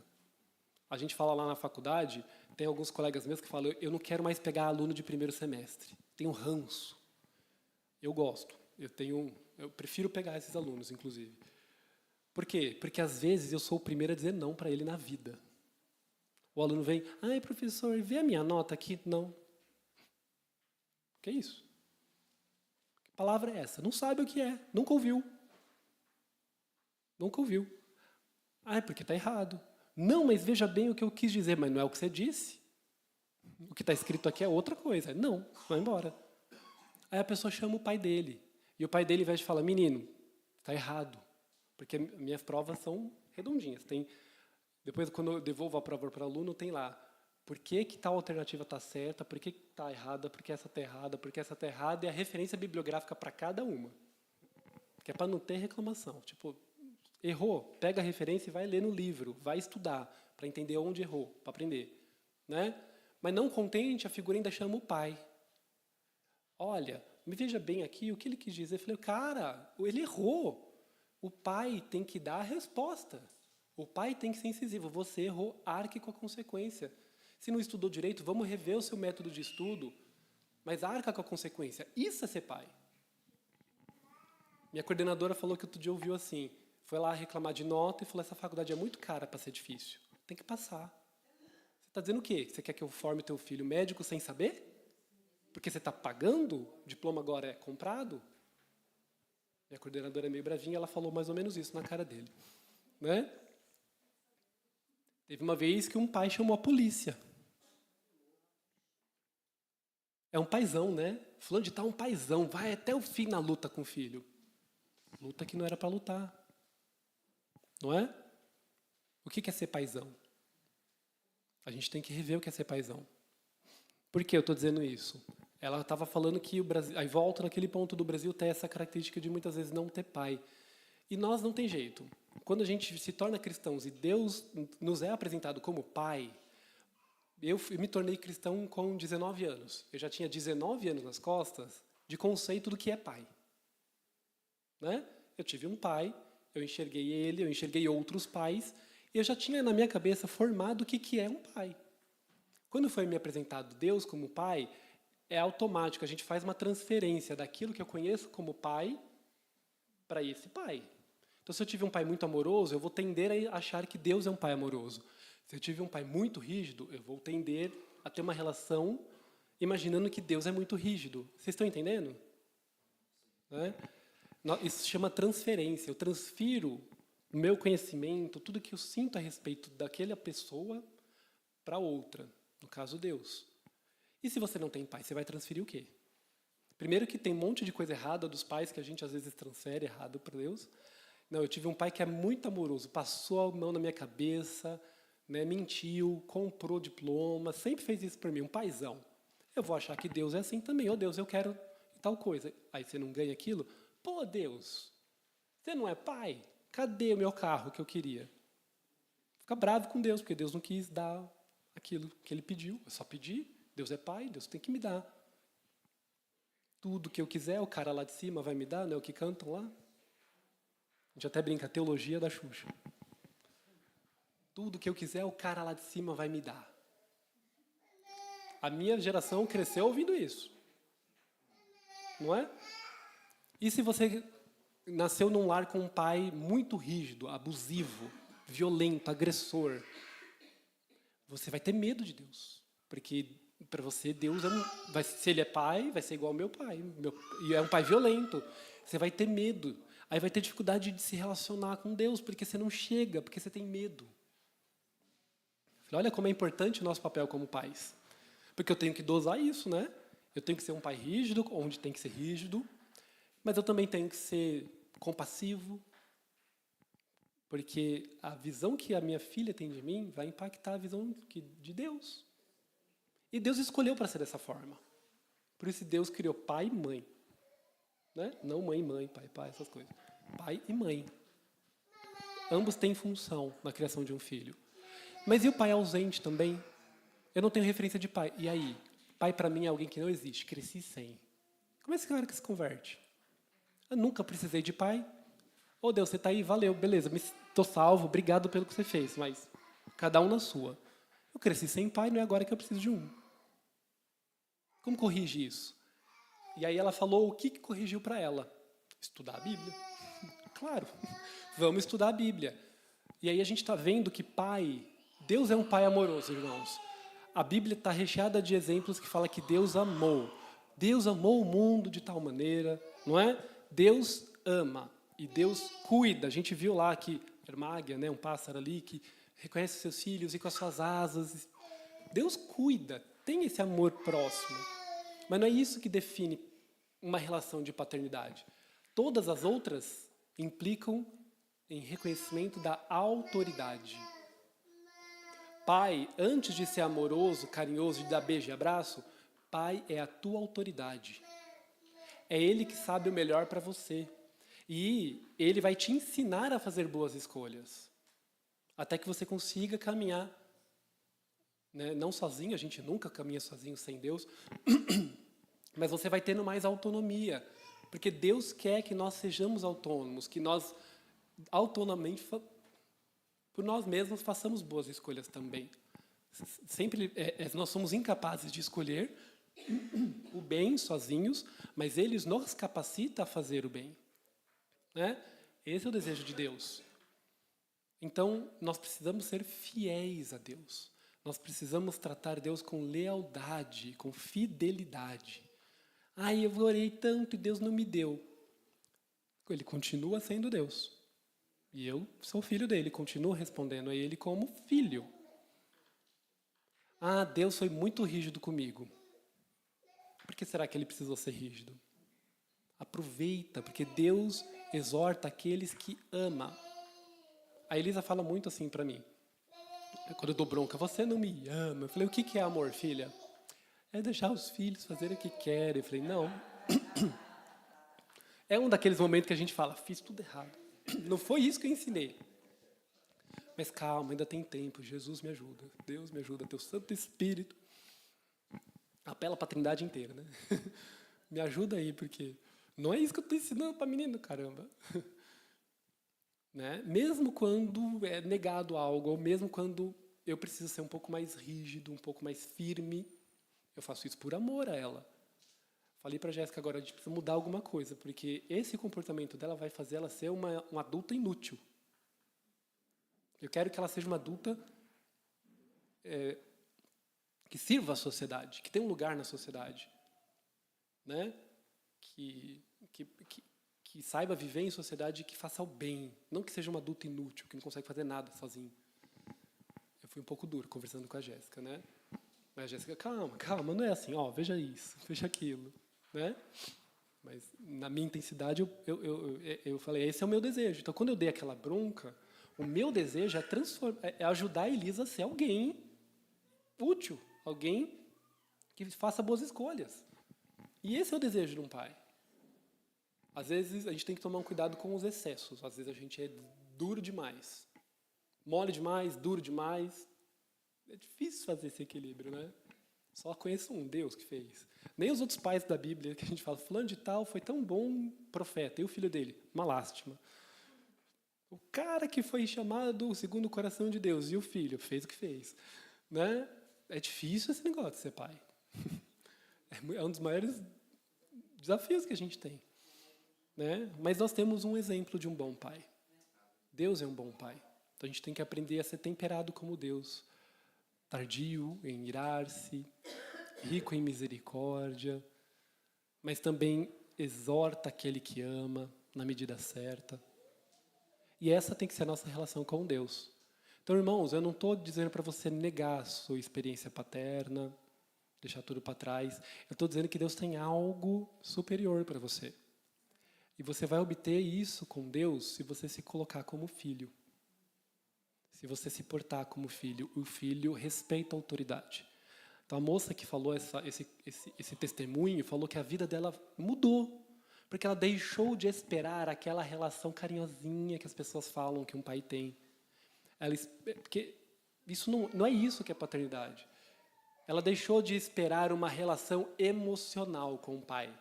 A gente fala lá na faculdade, tem alguns colegas meus que falam, eu não quero mais pegar aluno de primeiro semestre, tenho ranço. Eu gosto, eu prefiro pegar esses alunos, inclusive. Por quê? Porque às vezes eu sou o primeiro a dizer não para ele na vida. O aluno vem, ai professor, vê a minha nota aqui? Não. Que é isso? Que palavra é essa? Não sabe o que é, nunca ouviu. Nunca ouviu. Ah, é porque está errado. Não, mas veja bem o que eu quis dizer, mas não é o que você disse. O que está escrito aqui é outra coisa. Não, vai embora. Aí a pessoa chama o pai dele. E o pai dele, ao invés de falar, menino, está errado. Porque minhas provas são redondinhas. Depois, quando eu devolvo a prova para o aluno, tem lá, por que tal alternativa está certa, por que está errada, por que essa está errada, por que essa está errada, e a referência bibliográfica para cada uma. Que é para não ter reclamação. Tipo, errou, pega a referência e vai ler no livro, vai estudar, para entender onde errou, para aprender. Né? Mas não contente, a figura ainda chama o pai. Olha, me veja bem aqui, o que ele quis dizer? Eu falei, cara, ele errou. O pai tem que dar a resposta. O pai tem que ser incisivo. Você errou, arque com a consequência. Se não estudou direito, vamos rever o seu método de estudo, mas arca com a consequência. Isso é ser pai. Minha coordenadora falou que outro dia ouviu assim, foi lá reclamar de nota e falou, essa faculdade é muito cara para ser difícil. Tem que passar. Você está dizendo o quê? Você quer que eu forme teu filho médico sem saber? Porque você está pagando? O diploma agora é comprado? Minha coordenadora é meio bravinha, ela falou mais ou menos isso na cara dele. Né? Teve uma vez que um pai chamou a polícia. É um paizão, né? Fulano de tal é um paizão, vai até o fim na luta com o filho. Luta que não era para lutar. Não é? O que é ser paizão? A gente tem que rever o que é ser paizão. Por que eu estou dizendo isso? Ela estava falando que o Brasil, aí volta naquele ponto do Brasil ter essa característica de muitas vezes não ter pai. E nós não tem jeito. Quando a gente se torna cristãos e Deus nos é apresentado como pai, eu me tornei cristão com 19 anos. Eu já tinha 19 anos nas costas de conceito do que é pai. Né? Eu tive um pai, eu enxerguei ele, eu enxerguei outros pais, e eu já tinha na minha cabeça formado o que é um pai. Quando foi me apresentado Deus como pai, é automático, a gente faz uma transferência daquilo que eu conheço como pai para esse pai. Então, se eu tive um pai muito amoroso, eu vou tender a achar que Deus é um pai amoroso. Se eu tive um pai muito rígido, eu vou tender a ter uma relação imaginando que Deus é muito rígido. Vocês estão entendendo? Né? Isso se chama transferência. Eu transfiro o meu conhecimento, tudo que eu sinto a respeito daquela pessoa para outra, no caso Deus. E se você não tem pai, você vai transferir o quê? Primeiro que tem um monte de coisa errada dos pais que a gente às vezes transfere errado para Deus. Não, eu tive um pai que é muito amoroso, passou a mão na minha cabeça, né, mentiu, comprou diploma, sempre fez isso por mim, um paizão. Eu vou achar que Deus é assim também. Oh, Deus, eu quero tal coisa. Aí você não ganha aquilo. Pô, Deus, você não é pai? Cadê o meu carro que eu queria? Fica bravo com Deus, porque Deus não quis dar aquilo que ele pediu. Eu só pedi. Deus é pai, Deus tem que me dar. Tudo que eu quiser, o cara lá de cima vai me dar, né? O que cantam lá. A gente até brinca, a teologia da Xuxa. Tudo que eu quiser, o cara lá de cima vai me dar. A minha geração cresceu ouvindo isso. Não é? E se você nasceu num lar com um pai muito rígido, abusivo, violento, agressor, você vai ter medo de Deus. Porque Para você, Deus se ele é pai, vai ser igual ao meu pai. E é um pai violento. Você vai ter medo. Aí vai ter dificuldade de se relacionar com Deus, porque você não chega, porque você tem medo. Olha como é importante o nosso papel como pais. Porque eu tenho que dosar isso, né? Eu tenho que ser um pai rígido, onde tem que ser rígido, mas eu também tenho que ser compassivo, porque a visão que a minha filha tem de mim vai impactar a visão de Deus. E Deus escolheu para ser dessa forma. Por isso Deus criou pai e mãe. Né? Não mãe, pai, essas coisas. Pai e mãe. Ambos têm função na criação de um filho. Mas e o pai ausente também? Eu não tenho referência de pai. E aí? Pai para mim é alguém que não existe. Cresci sem. Como é esse cara que se converte? Eu nunca precisei de pai. Oh, Deus, você está aí, valeu, beleza, estou salvo, obrigado pelo que você fez, mas cada um na sua. Eu cresci sem pai, não é agora que eu preciso de um. Como corrige isso? E aí ela falou o que corrigiu para ela. Estudar a Bíblia. Claro, vamos estudar a Bíblia. E aí a gente está vendo que pai, Deus é um pai amoroso, irmãos. A Bíblia está recheada de exemplos que fala que Deus amou. Deus amou o mundo de tal maneira, não é? Deus ama e Deus cuida. A gente viu lá que era uma águia, né, um pássaro ali, que reconhece seus filhos e com as suas asas. Deus cuida, tem esse amor próximo. Mas não é isso que define uma relação de paternidade. Todas as outras implicam em reconhecimento da autoridade. Pai, antes de ser amoroso, carinhoso, de dar beijo e abraço, pai é a tua autoridade. É ele que sabe o melhor para você. E ele vai te ensinar a fazer boas escolhas. Até que você consiga caminhar. Né? Não sozinho, a gente nunca caminha sozinho sem Deus. Mas você vai tendo mais autonomia. Porque Deus quer que nós sejamos autônomos, que nós autonomamente, por nós mesmos, façamos boas escolhas também. Sempre nós somos incapazes de escolher o bem sozinhos, mas Ele nos capacita a fazer o bem. Né? Esse é o desejo de Deus. Então, nós precisamos ser fiéis a Deus. Nós precisamos tratar Deus com lealdade, com fidelidade. Ai, eu orei tanto e Deus não me deu. Ele continua sendo Deus. E eu sou filho dele, continuo respondendo a ele como filho. Ah, Deus foi muito rígido comigo. Por que será que ele precisou ser rígido? Aproveita, porque Deus exorta aqueles que ama. A Elisa fala muito assim para mim. Quando eu dou bronca, você não me ama. Eu falei, o que é amor, filha? É deixar os filhos fazerem o que querem. Eu falei, não. É um daqueles momentos que a gente fala, fiz tudo errado. Não foi isso que eu ensinei. Mas calma, ainda tem tempo. Jesus me ajuda. Deus me ajuda. Teu Santo Espírito. Apela para a Trindade inteira, né? Me ajuda aí, porque não é isso que eu estou ensinando para menino, caramba. Né? Mesmo quando é negado algo, ou mesmo quando eu preciso ser um pouco mais rígido, um pouco mais firme, eu faço isso por amor a ela. Falei para a Jéssica agora, a gente precisa mudar alguma coisa, porque esse comportamento dela vai fazer ela ser uma adulta inútil. Eu quero que ela seja uma adulta que sirva à sociedade, que tenha um lugar na sociedade. Né? Que saiba viver em sociedade e que faça o bem. Não que seja uma adulta inútil, que não consegue fazer nada sozinho. Eu fui um pouco duro conversando com a Jéssica, né? Mas a Jéssica, calma, não é assim, ó, veja isso, veja aquilo. Né? Mas na minha intensidade eu falei, esse é o meu desejo. Então quando eu dei aquela bronca, o meu desejo é ajudar a Elisa a ser alguém útil, alguém que faça boas escolhas. E esse é o desejo de um pai. Às vezes a gente tem que tomar um cuidado com os excessos. Às vezes a gente é duro demais. Mole demais, duro demais. É difícil fazer esse equilíbrio, né? Só conheço um, Deus que fez. Nem os outros pais da Bíblia que a gente fala, fulano de tal foi tão bom profeta. E o filho dele? Uma lástima. O cara que foi chamado segundo o coração de Deus. E o filho? Fez o que fez. Né? É difícil esse negócio de ser pai. É um dos maiores desafios que a gente tem. Né? Mas nós temos um exemplo de um bom pai. Deus é um bom pai. Então a gente tem que aprender a ser temperado como Deus. Tardio em irar-se, rico em misericórdia, mas também exorta aquele que ama na medida certa. E essa tem que ser a nossa relação com Deus. Então, irmãos, eu não estou dizendo para você negar a sua experiência paterna, deixar tudo para trás. Eu estou dizendo que Deus tem algo superior para você. E você vai obter isso com Deus se você se colocar como filho. Se você se portar como filho. O filho respeita a autoridade. Então, a moça que falou esse testemunho falou que a vida dela mudou. Porque ela deixou de esperar aquela relação carinhosinha que as pessoas falam que um pai tem. Porque isso não é isso que é paternidade. Ela deixou de esperar uma relação emocional com o pai.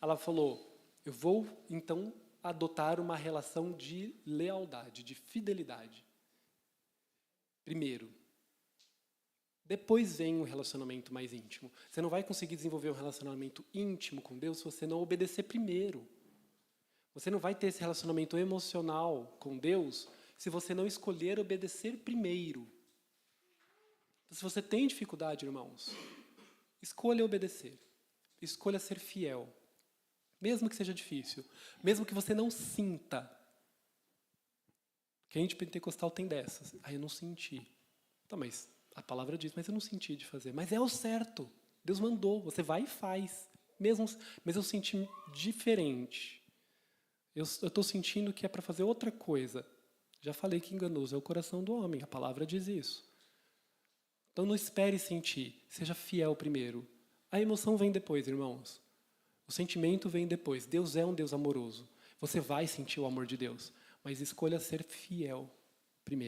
Ela falou, eu vou, então, adotar uma relação de lealdade, de fidelidade. Primeiro. Depois vem um relacionamento mais íntimo. Você não vai conseguir desenvolver um relacionamento íntimo com Deus se você não obedecer primeiro. Você não vai ter esse relacionamento emocional com Deus se você não escolher obedecer primeiro. Se você tem dificuldade, irmãos, escolha obedecer. Escolha ser fiel. Mesmo que seja difícil. Mesmo que você não sinta. Crente pentecostal tem dessas. Eu não senti. Tá, mas a palavra diz, mas eu não senti de fazer. Mas é o certo. Deus mandou. Você vai e faz. Mas eu senti diferente. Eu estou sentindo que é para fazer outra coisa. Já falei que enganoso é o coração do homem. A palavra diz isso. Então não espere sentir. Seja fiel primeiro. A emoção vem depois, irmãos. O sentimento vem depois. Deus é um Deus amoroso. Você vai sentir o amor de Deus. Mas escolha ser fiel primeiro.